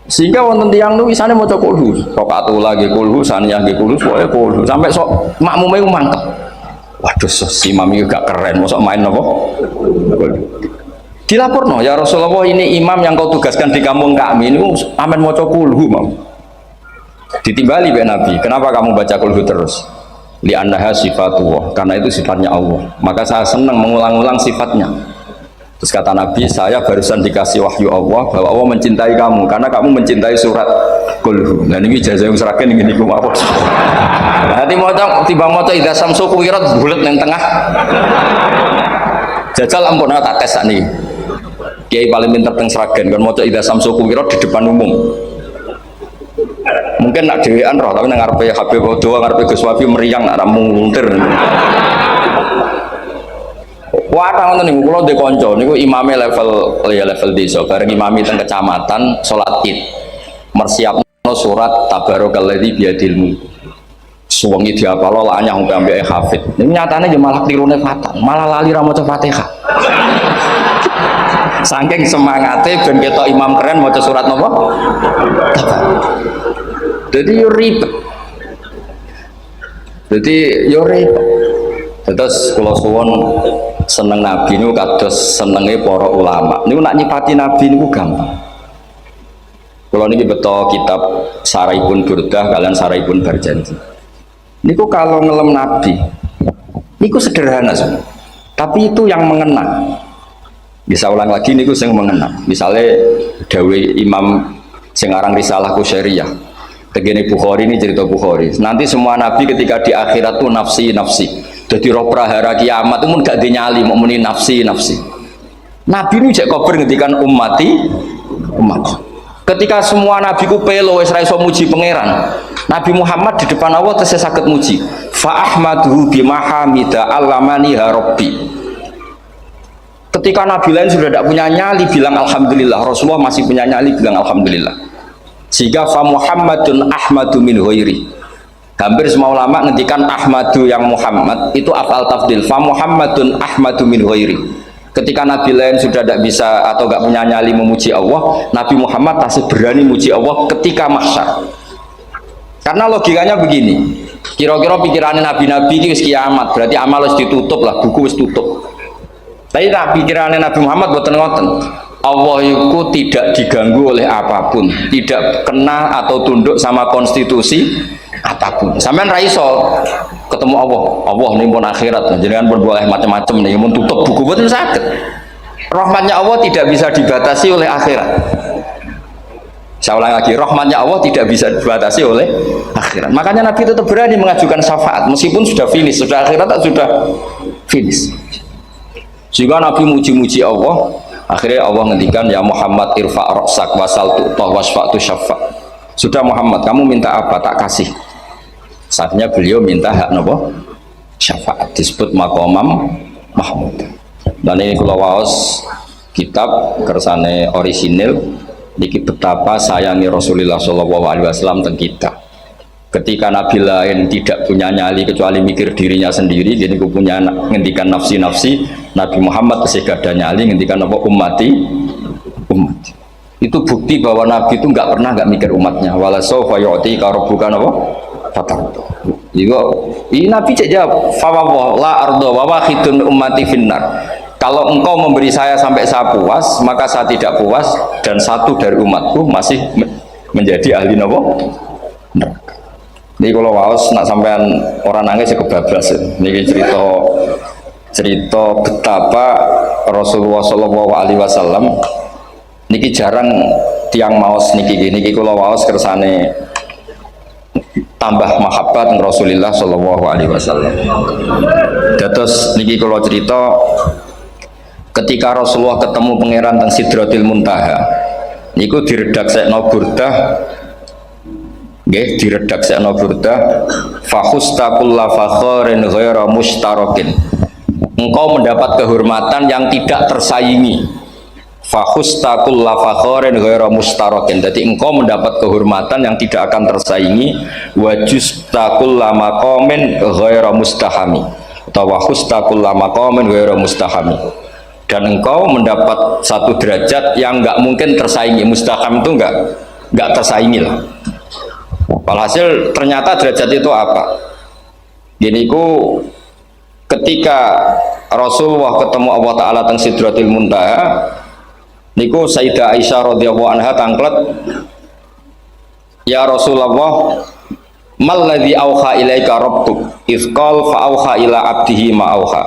Sehingga wonten tiyang nu isane maca kulhu, rakaat lagi kulhu, saniyah nggih kulhu, pokoke kulhu sampai sok makmume ku mangkep. Waduh, si imam iki gak keren, mosok main apa? Dilaporno, ya Rasulullah ini imam yang kau tugaskan di kampung kami ini amen maca kulhu mau. Ditimbali be Nabi, kenapa kamu baca kulhu terus? Li annaha sifatullah, karena itu sifatnya Allah. Maka saya senang mengulang-ulang sifatnya. Terus kata Nabi, saya barusan dikasih wahyu Allah bahwa Allah mencintai kamu karena kamu mencintai surat kulhu. Dan ini jasa yang serahkan ini kumah apa? Nanti mau tiba mau idza samsu kuwirat bulat yang tengah. Jajal ampun tak tes nih. Kiai paling pinter teng Sragen kan mau idza samsu kuwirat di depan umum. Mungkin nak dewean roh tapi nang ngarepe Habib Doa ngarepe Gus Wafi meriang nak muntir. Wah, ngoten niku kula ndek kanca niku imame level desa, bareng imami teng kecamatan salat Id. Mersiapno surat Tabarakalladzi biyadil mulk. Suwengi diapalo lanyah ambek hafid. Niku nyatane yo malah klirune fatal, malah lali ra maca Fatihah. Saking semangate ben ketok imam keren maca surat napa? Jadi yo ribet. Terus kula suwun seneng Nabi niku kados senenge para ulama. Niku nak nyipati Nabi niku gampang. Kula niki beto kitab Saraipun Burdah kalian Saraipun Barjanji. Niku kalau ngelem Nabi niku sederhana semua. Tapi itu yang mengena. Bisa ulang lagi niku sing mengena. Misalnya dawe Imam sing aran Risalah Qusyariyah. Tegene Bukhari ini cerita Bukhari. Nanti semua Nabi ketika di akhirat tuh nafsi. Jadi roh prahara kiamat itu gak dinyali mau muni nafsi. Nabi ini cek kober ngendikan umat. Ketika semua nabi ku pelo wis ra iso muji pangeran, Nabi Muhammad di depan Allah tesih saged muji. Fa ahmaduhu bimahamida allamani rabbi. Ketika nabi lain sudah tidak punya nyali bilang alhamdulillah, Rasulullah masih punya nyali bilang alhamdulillah. Sehingga fa Muhammadun ahmadu min ghairi. Hampir semua ulama ngendikan Ahmadu yang Muhammad itu afal tafdil. Fa Muhammadun Ahmadu min ghairi. Ketika Nabi lain sudah tidak bisa atau tidak punya nyali memuji Allah, Nabi Muhammad masih berani memuji Allah ketika mahsyar. Karena logikanya begini. Kira-kira pikirannya nabi-nabi itu kiamat, berarti amal harus ditutup lah, buku harus tutup. Tapi pikirannya Nabi Muhammad boten ngoten. Allah itu tidak diganggu oleh apapun, tidak kena atau tunduk sama konstitusi apapun. Sampean ra iso ketemu Allah ini pun akhirat, jenengan pun boleh macam-macam nih, mun tutup buku boten saged. Rahmatnya Allah tidak bisa dibatasi oleh akhirat. Saya ulang lagi, rahmatnya Allah tidak bisa dibatasi oleh akhirat. Makanya Nabi tetap berani mengajukan syafaat meskipun sudah finish, sudah akhirat sudah finish. Jika Nabi muji-muji Allah, akhirnya Allah ngendikan ya Muhammad irfa' ra'sak wasal tu'tah wasfa'tu syafa'. Sudah Muhammad, kamu minta apa tak kasih. Saatnya beliau minta hak nopo syafaat, disebut maqamam mahmud. Dan ini kula waos kitab kersane orisinil niki betapa sayangi Rasulullah SAW teng kita. Ketika Nabi lain tidak punya nyali kecuali mikir dirinya sendiri, jadi punya ngendikan nafsi, Nabi Muhammad kesih gada nyali ngendikan apa ummati umat. Itu bukti bahwa Nabi itu nggak pernah nggak mikir umatnya. Wala sawfa yu'tika rabbuka apa? Fatarda. Ini Nabi cek jawab, fawwah la ardo wa wahidun ummati finnar. Kalau engkau memberi saya sampai saya puas, maka saya tidak puas dan satu dari umatku masih menjadi ahli neraka. Ini kalau waos nak sampean orang nangis ya kebablas. Ini cerita betapa Rasulullah Shallallahu Alaihi Wasallam niki jarang tiang maos niki kalau waos kersane tambah mahabbat Rasulullah Shallallahu Alaihi Wasallam. Terus niki kalau cerita ketika Rasulullah ketemu pangeran teng Sidratil Muntaha niku diredaksekno burdah nggih diredaksekno burdah fakhusta kulla fakharin ghaira mustarakin. Engkau mendapat kehormatan yang tidak tersaingi. Fakhusta kulla fakharin ghaira mustarakin. Jadi engkau mendapat kehormatan yang tidak akan tersaingi. Wajusta kulla maqamin ghaira mustahami. Atau wakhusta kulla maqamin ghaira mustahami. Dan engkau mendapat satu derajat yang nggak mungkin tersaingi. Mustaham itu nggak tersaingi lah. Walhasil ternyata derajat itu apa? Gini ku ketika Rasulullah ketemu Allah Ta'ala teng Sidratil Muntaha niku Sayyidah Aisyah radhiyallahu anha tangklet, ya Rasulullah mal ladzi auha ilaika rabbuk idz qala fa auha ila abdihi ma auha.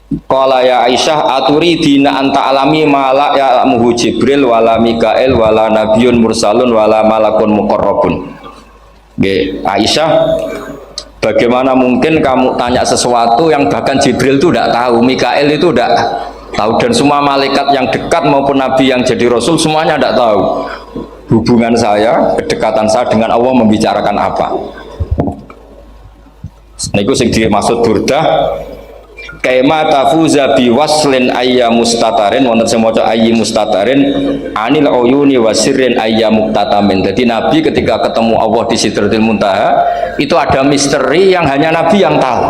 Qala ya Aisyah aturidina anta alami ma la ya'lamuhu Jibril wala Mikail wala nabiyyun mursalun wala malakun muqarrabun. Nggih Aisyah, bagaimana mungkin kamu tanya sesuatu yang bahkan Jibril itu tidak tahu, Mikail itu tidak tahu, dan semua malaikat yang dekat maupun nabi yang jadi rasul semuanya tidak tahu hubungan saya, kedekatan saya dengan Allah membicarakan apa. Niku sing dimaksud burdah kaima tafuza bi waslin ayya mustatarin wonten sing maca ayyi mustatarin anil uyuni wasirrin ayya muktatamin. Jadi Nabi ketika ketemu Allah di Sidratil Muntaha itu ada misteri yang hanya Nabi yang tahu.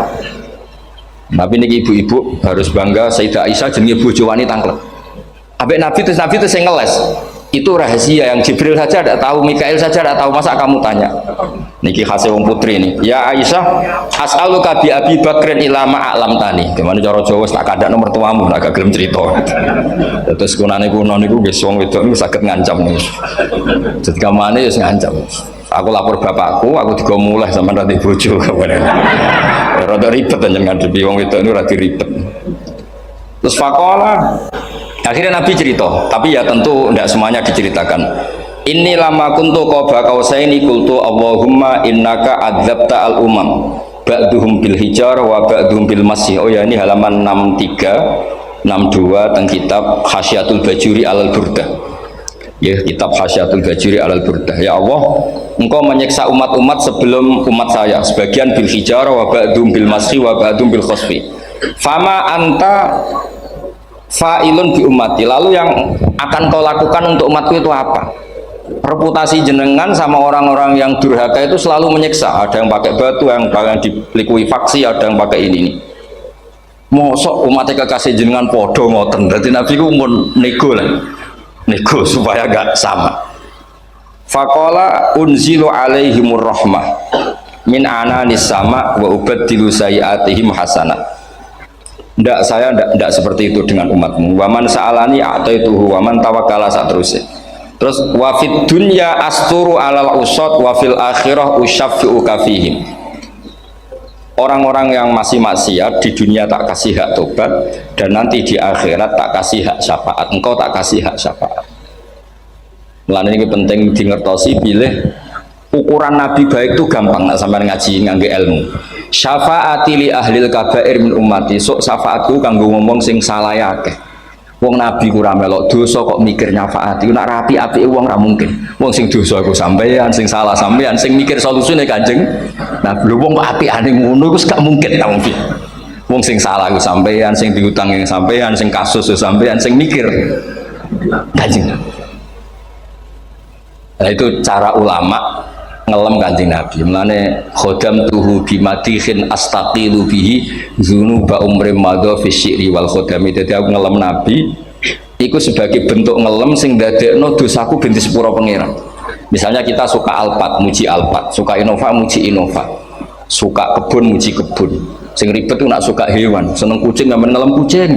Nabi niki ibu-ibu harus bangga Sayyidah Aisyah jenenge bojo wanita tanglet. Ambek Nabi itu sing ngeles. Itu rahasia yang Jibril saja tidak tahu, Mikail saja tidak tahu, masa kamu tanya? Niki khasnya wong putri ini. Ya Aisyah, as'aluka bi Abi Bakrin ila ma'alam tani. Gimana cara Jawa tak kadak nomor tuamu, agak gelem cerita. Terus kunane kuno niku nggih wong wedok niku saged ngancam niku. Jadi kamane wis ngancam. Aku lapor bapakku, aku digo mulai sama nanti bojo kapan. Rada ribet njen ngadepi wong wedok niku rada ribet. Terus faqala akhirnya Nabi cerita, tapi ya tentu tidak semuanya diceritakan. Inni lama kuntu qaba qausaini qultu Allahumma innaka adzabta al umam ba'duhum bil hijar wa ba'duhum bil masih. Oh ya, ini halaman 63 62 tentang kitab Hasyiatul Bajuri alal Burdah. Ya, kitab Hasyiatul Bajuri alal Burdah. Ya Allah, engkau menyiksa umat-umat sebelum umat saya, sebagian bil hijar wa ba'duhum bil masih wa ba'duhum bil khosfi. Fama anta fa'ilun bi ummati, lalu yang akan kau lakukan untuk umatku itu apa? Reputasi jenengan sama orang-orang yang durhaka itu selalu menyiksa. Ada yang pakai batu, yang dilikuifaksi, ada yang pakai ini. Mosok umatnya kekasih jenengan podo ngoten. Berarti Nabi ku mun nego lah, nego supaya gak sama. Faqala unzilu alaihimur rahmah min ananis sama wa ubaddilu sayiatihim hasanah. Ndak, saya ndak seperti itu dengan umatmu. Waman sa'alani a'taituhu waman tawakkala saterusé. Terus wa fid dunya asturu alal usad wa fil akhirah usyaffi'u kafihim. Orang-orang yang masih maksiat di dunia tak kasih hak tobat, dan nanti di akhirat tak kasih hak syafaat. Engkau tak kasih hak syafaat. Mulane ini penting dingertosi, pilih ukuran Nabi baik itu gampang nak sampean ngaji ngangge ilmu. Syafaati li ahlil kabair min ummati, sok syafaatku kanggo ngomong sing salah akeh. Wong Nabi ku ra melok dosa kok mikir nyafaati, nak rapi-apike wong ra mungkin. Wong sing dosa iku sampean, sing salah sampean, sing mikir solusine Kanjeng. Nah, lho wong kok apikane ngono iku gak mungkin ta mungkin. Wong sing salah iku sampean, sing diutang yang sampean, sing kasus sampean, sing mikir Kanjeng. Nah, itu cara ulama ngelem Kanjeng Nabi. Mulane khodam tuhu bimatihin astaqilu bihi dzunuba umri madha fi syi'ri wal khodami. Jadi aku ngelem Nabi iku sebagai bentuk ngelem sing dadekno dosaku ben disepuro pangeran. Misalnya kita suka Alphard, muji Alphard, suka Innova, muji Innova, suka kebun, muji kebun. Sing ribet tuh nak suka hewan, seneng kucing nggak ngelem kucing.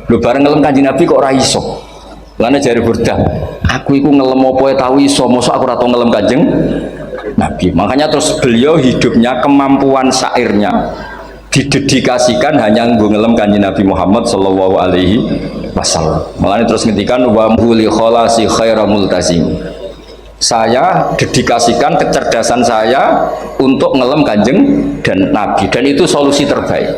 Lu bareng ngelem Kanjeng Nabi kok ora iso. Lane jari Burdah, aku iku ngelem apa tau iso, mosok aku ora tau ngelem Kanjeng Nabi. Makanya terus beliau hidupnya, kemampuan syairnya didedikasikan hanya nggo ngelem Kanjeng Nabi Muhammad sallallahu alaihi wasallam. Makanya terus ngendikan wa huli kholasi khaira multazim. Saya dedikasikan kecerdasan saya untuk ngelem Kanjeng dan Nabi, dan itu solusi terbaik.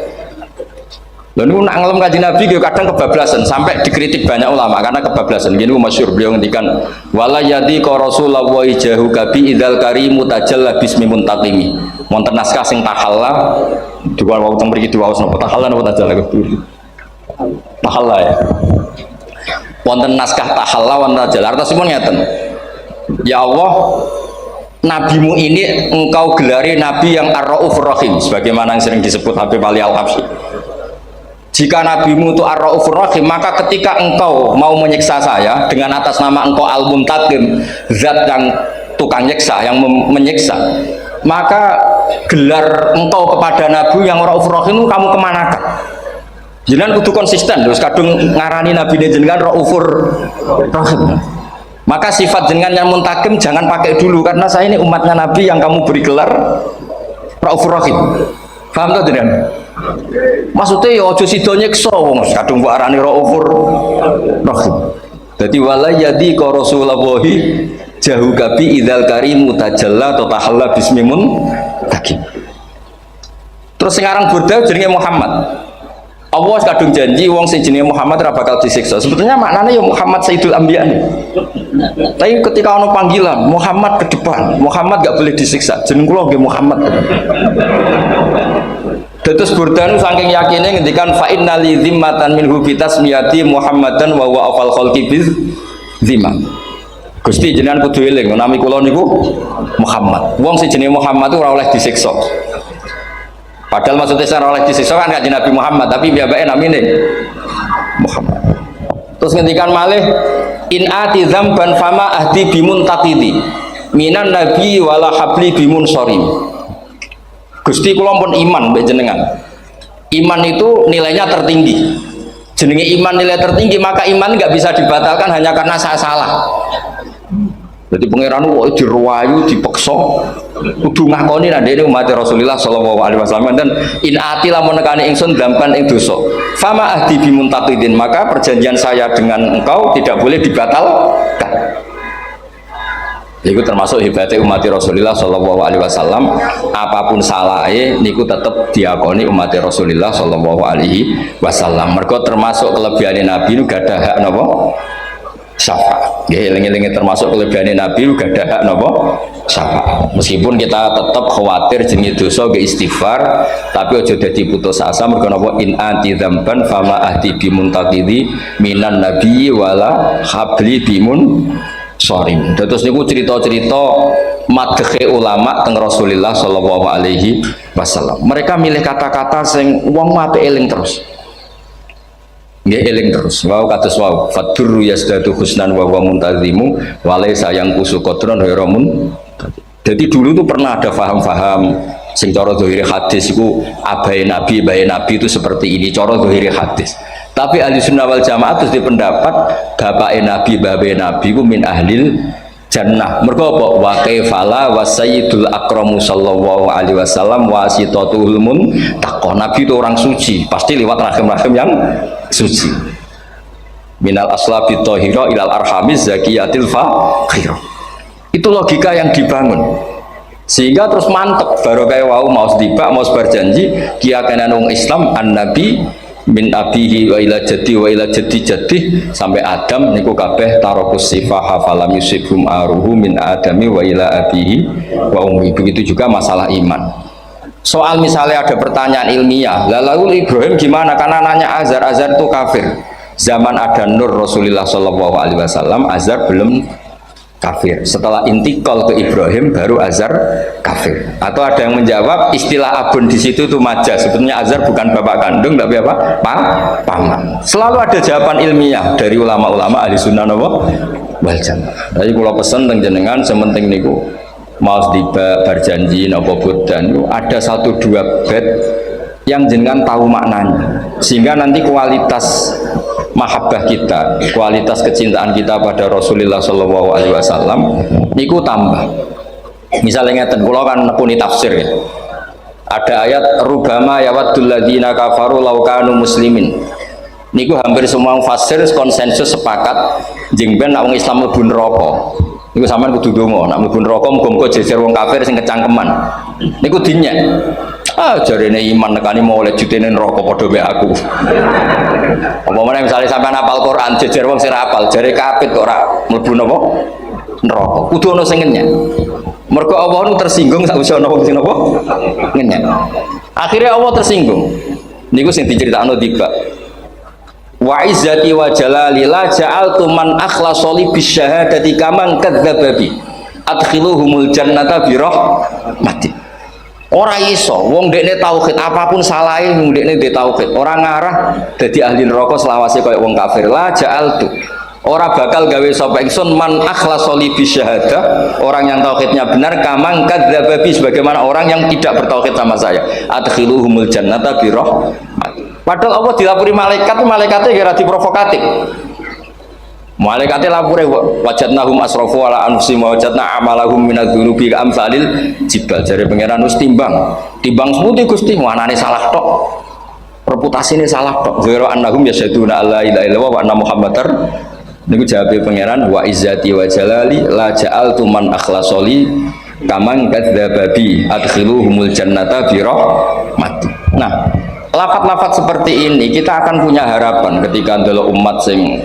Lalu nak ngelem Kanjeng Nabi kadang kebablasan, sampai dikritik banyak ulama karena kebablasan. Gini masyhur beliau ngendikan wala yadi ka rasulullah jahu kabi idzal karimu tajalla bismi muntaqimi. Wonten naskah sing tahalla dua wau teng mriki diwaos napa tahalla napa tajalla tahalla ya. Wonten naskah tahalla wonten tajalla artosipun ngeten. Ya Allah, nabimu ini engkau gelari nabi yang ar-raufur rahim, sebagaimana yang sering disebut Habib Ali Al-Habsyi. Jika nabimu itu ar-raufur rahim, maka ketika engkau mau menyiksa saya dengan atas nama engkau al-muntaqim, zat yang tukang nyiksa, yang menyiksa, maka gelar engkau kepada nabi yang ar-raufur rahim itu kamu kemanakan? Jenengan kudu konsisten, terus kadung ngarani nabi jenengan raufur rahim. Maka sifat jenengan yang muntakim jangan pakai dulu, karena saya ini umatnya Nabi yang kamu beri gelar Raufur Rahim. Paham tak jenengan? Maksudnya ya ojo sido nyiksa wong kadung mbok arani Raufur Rahim. Dadi wala yadi ka rasulullahi jahu kabi idzal karimu tajalla tatahalla bismimun takim. Terus sekarang Burda jenenge Muhammad. Allah kadung janji wong sing jenenge Muhammad ora bakal disiksa. Sebetulnya maknanya ya Muhammad Sayyidul Anbiya. Tapi ketika ono panggilan Muhammad ke depan, Muhammad gak boleh disiksa. Jeneng kula nggih Muhammad. Terus Burdan saking yakine ngendikan fa innali zimmatan minhu bi tasmiyati Muhammadan wa huwa afal khalqi biz zimam. Gusti jenengan kudu eling nami kula niku Muhammad. Wong sing jenenge Muhammad itu ora oleh disiksa. Padahal maksudnya secara oleh disiksa kan Kanjeng Nabi Muhammad, tapi biabake namine Muhammad. Terus ngendikan malih in ati dzamban fama ahdi bimun taqidi minan nabi wala habli bimun sorim. Gusti kula pun iman mbek jenengan. Iman itu nilainya tertinggi. Jenenge iman nilai tertinggi, maka iman nggak bisa dibatalkan hanya karena saya salah. Jadi pangeran kok diruwayu, dipeksa, kudu ngakoni nek dene umat Rasulullah sallallahu alaihi wasallam dan in ati lamun nekani ingsun dampan ing dosa. Fama ahdi bimuntaqidin, maka perjanjian saya dengan engkau tidak boleh dibatalkan. Itu termasuk hebatnya umat Rasulullah sallallahu alaihi wasallam, apapun salahnya niku tetap diakoni umat Rasulullah sallallahu alaihi wasallam. Mergo termasuk kelebihan Nabi niku gadah hak napa? Syafaat. Nggih eling-eling termasuk kelebihan Nabi gak ada hak napa? Syafaat. Meskipun kita tetap khawatir jenenge dosa ge istighfar, tapi aja dadi putus asa mergo napa in anti dzamban fama ahdi bimuntaqidi minan nabi wala habli bimun sorim. Terus niku cerita-cerita madhe ulama teng Rasulullah sallallahu alaihi wasallam. Mereka milih kata-kata sing wong apik eling terus. Nggih eling terus. Wau kados wau fadur yasdatu husnan wa huwa muntazimu wa laysa yang kusukotron heramun. Jadi dulu tuh pernah ada faham-faham sing cara zahir hadis iku abai nabi itu seperti ini cara zahir hadis. Tapi ahli sunnah wal jamaah terus dipendapat bapake nabi babe nabi ku min ahlil jannah. Mergo apa? Wa kaifala wa sayyidul akramu sallallahu alaihi wasallam wasitatul muntaqah. Nabi itu orang suci, pasti lewat rahim-rahim yang suci. Minal aslabi thahira ilal arhamiz zakiyatil fakhir. Itu logika yang dibangun. Sehingga terus mantep baru kayak wau mau tiba mau berjanji keyakinan wong Islam an-nabi min abihi wa ila jadi sampai Adam niku kabeh tarokus sifah falam yusibhum aruhu min adami wa ila abihi wa ummi. Begitu juga masalah iman. Soal misalnya ada pertanyaan ilmiah, lalu Ibrahim gimana? Karena nanya Azar itu kafir. Zaman ada Nur Rasulullah Shallallahu Alaihi Wasallam, Azar belum kafir. Setelah intikal ke Ibrahim baru Azar kafir. Atau ada yang menjawab istilah abun di situ itu majaz. Sebetulnya Azar bukan bapak kandung tapi apa? Paman. Selalu ada jawaban ilmiah dari ulama-ulama ahli sunnah wal jamaah. Jadi kalau pesen teng jenengan sementing niku mau berjanji napa bodan ada 1-2 bait yang jenengan tahu maknanya sehingga nanti kualitas mahabbah kita, kualitas kecintaan kita pada Rasulullah Shallallahu Alaihi Wasallam niku tambah. Misalnya ngeten, kula kan nepuni tafsir ya. Ada ayat rubama yawaddul ladzina kafaru law kanu muslimin. Niku hampir semua fasir konsensus sepakat jeng ben nek wong Islam mlebu neraka. Niku sampean kudu ndonga, nek mlebu neraka muga-muga jejer wong kafir sing kecangkeman. Niku dinyek. Jarene iman nekani mau oleh jutene neraka padha mek aku. Apa meneh misale sampean hafal Quran jejer wong sing ora hafal, jare kapit kok ora mlebu napa? Neraka. Kudu ana sing ngenyek. Mergo Allah nu tersinggung sakwise ana wong sing napa? Ngenyek. Akhirnya Allah tersinggung. Niku sing diceritakno tiba. Wa izzati wa jalali la ja'altu man akhlasa li bisyahadati kaman kadzdzaba bi. Adkhiluhumul jannata bi rahmati. Ora iso wong dekne tauhid apapun salahe wong dekne ndek tauhid ora ngarah dadi ahli neraka selawase kaya wong kafir. La ja'altu ora bakal gawe sapa ingsun man akhlasa li bisyahadah orang yang tauhidnya benar kamang kadzdzaba bi sebagaimana orang yang tidak bertauhid sama saya. Adkhiluhumul jannata bi rahmati. Padahal Allah dilapuri malaikat, malaikatnya kira diprovokatif. Malaikatnya lapure wajadnahum asrafu ala anfusihim wa wajadna amalahum minadz-dzunubi ka'amsalil jibal. Jare pangeran wis timbang seputi Gusti, anane salah tok. Reputasine salah tok. Ghairu annahum yasyaduna alla ilaha illallah wa anna muhammadar. Niku jawabe pangeran wa izzati wa jalali la ja'altu man akhlasoli kamang kadzababi adkhiluhumul jannata bi rahmati. Nah, lafat-lafat seperti ini kita akan punya harapan ketika ndelok umat sing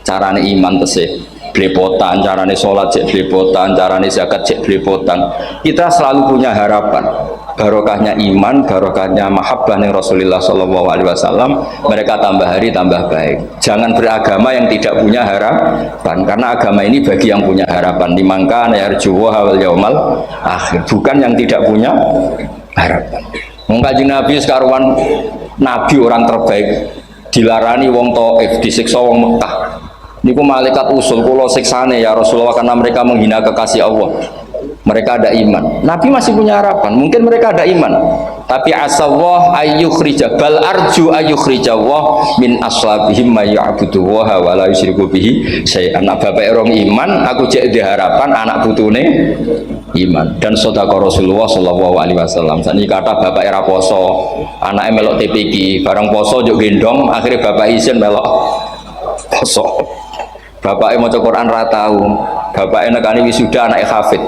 carane iman tesih blepotan, carane sholat cek blepotan, carane zakat cek blepotan. Kita selalu punya harapan barokahnya iman, barokahnya mahabbah ning Rasulullah Shallallahu Alaihi Wasallam. Mereka tambah hari tambah baik. Jangan beragama yang tidak punya harapan, karena agama ini bagi yang punya harapan. Dimangka yarjuwa wal yaumal akhir, bukan yang tidak punya harapan. Kanjeng Nabi sekaruan Nabi orang terbaik dilarani wong Taif, disiksa wong Mekah. Niku malaikat usul kula siksane ya Rasulullah karena mereka menghina kekasih Allah. Mereka ada iman. Nabi masih punya harapan. Mungkin mereka ada iman. Tapi asallah ayyukhrija bal arju ayyukhrijawah min aslabihim may ya'budu wa la yusyriku bihi syai'an. Anak bapak rong iman, aku cek di harapan anak putune iman. Dan sedekah Rasulullah sallallahu alaihi wasallam. Saniki kata bapak era poso, anake melok TPQ, bareng poso njuk gendong, akhirnya bapak izin melok poso. Bapaknya maca Quran ra tau, bapaknya nekani wisuda anake hafid.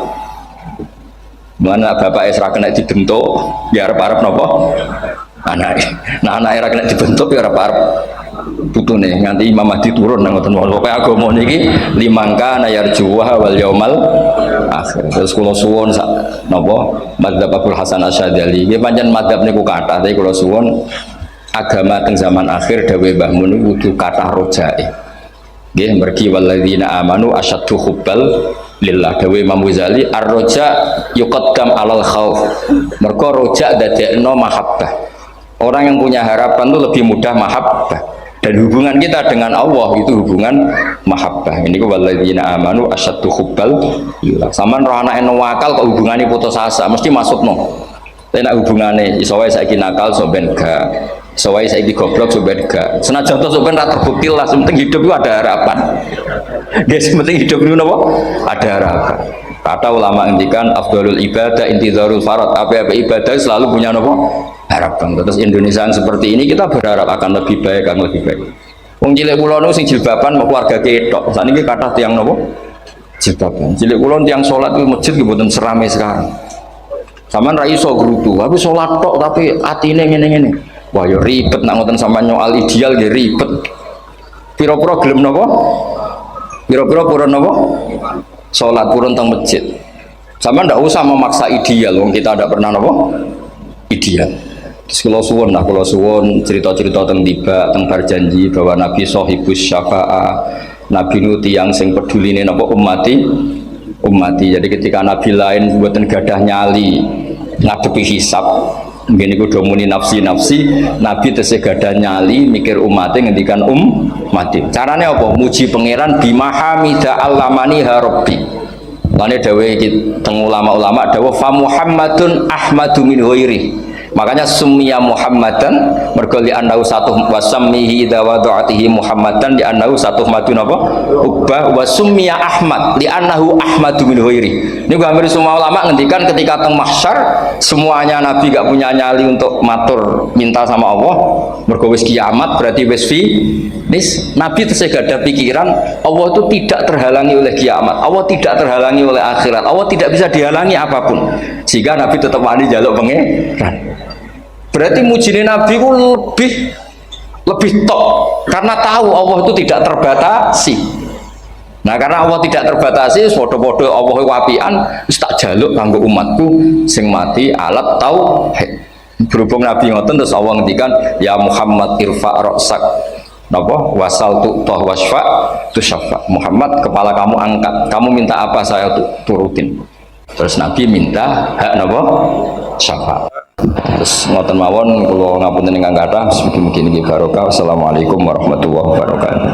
Mana bapak Esra kena dibentuk, ya harap-harap nopo anak. Nah anak Esra kena dibentuk, ya harap-harap putune nganti Imam Mahdi turun nang ngoten mawon. Pokoke agama niki limangka nayarjuwa wal yaumal akhir. Terus kula suwun sak napa madzhab Abdul Hasan Asyadzali. Nggih pancen madzhab niku kathah, tapi kula suwun agama teng zaman akhir dawuh Mbah Mun kudu kathah rojae. Nggih mergi walladzina amanu asyaddu hubbal lillah. Dawe Imam Ghazali ar-roja yuqaddam alal khauf. Mergo roja dadekno mahabbah. Orang yang punya harapan itu lebih mudah mahabbah. Dan hubungan kita dengan Allah itu hubungan mahabbah. Ini ku walladzina amanu asyaddu hubbal lillah. Sampeyan roh anake nakal kok hubungane putus asa mesti maksudno. Tapi nek hubungane iso wae saiki nakal sok ben gak. Iso wae saiki goblok sok ben gak. Senajan to sok ben ra terbukti lah, penting hidup itu ada harapan. Guys, penting hidup itu apa? Ada harapan. Kata ulama ngendikan afdhalul ibadah intizarul farad. Apa ibadah selalu punya apa? Harapan. Terus Indonesia seperti ini kita berharap akan lebih baik, akan lebih baik. Wong cilik kula niku sing jilbaban keluarga ketok. Saniki kathah tiyang napa? Jilbaban. Cilik kula tiyang salat di masjid nggih mboten serame sekarang. Sampeyan ra iso grutu, tapi salat tok tapi atine ngene-ngene. Wah ya ribet nak ngoten sampeyan nyoal ideal nggih ribet. Pira-pira gelem napa? Pira-pira purun napa? Salat purun teng masjid. Sampeyan ndak usah memaksa ideal, wong kita ndak pernah napa? Ideal. Terus kula suwun cerita-cerita teng tiba teng berjanji bahwa Nabi sahibus syafa'ah. Nabi nu tiyang sing peduline napa ummati ummati. Jadi ketika nabi lain buatan gadah nyali ngadepi hisab ngene iku do muni nafsi nabi tesih gadah nyali mikir umatnya ngendikan mati. Carane apa? Muji pangeran bimahamida allamani rabbi. Lane dawe teng ulama-ulama dawuh fa Muhammadun ahmadu min ghairi. Makanya summiya Muhammadan mergo li annahu satu wasammihi idza wada'atihi Muhammadan li annahu satu madun apa ubah wa summiya Ahmad li annahu ahmadu min ghairi. Ini hampir semua ulama ngendikan ketika teng mahsyar semuanya nabi gak punya nyali untuk matur minta sama Allah mergo wis kiamat berarti wis finis. Nabi tesih gak ada pikiran Allah itu tidak terhalangi oleh kiamat, Allah tidak terhalangi oleh akhirat, Allah tidak bisa dihalangi apapun, sehingga nabi tetap wani njaluk pangeran. Berarti mujine nabi ku lebih top karena tahu Allah itu tidak terbatasi. Nah karena Allah tidak terbatasi, podo-podo Allah wapian wis tak jaluk kanggo umatku sing mati alat tauhid. Berhubung nabi ngoten terus Allah ngendikan ya Muhammad irfa ra'sak napa wasal tu'tah wasfa tusyafa. Muhammad kepala kamu angkat, kamu minta apa saya turutin. Terus nabi minta hak napa syafaat. Terus ngoten mawon kula ngapunten ingkang kathah mugi-mugi niki barokah. Assalamualaikum warahmatullahi wabarakatuh.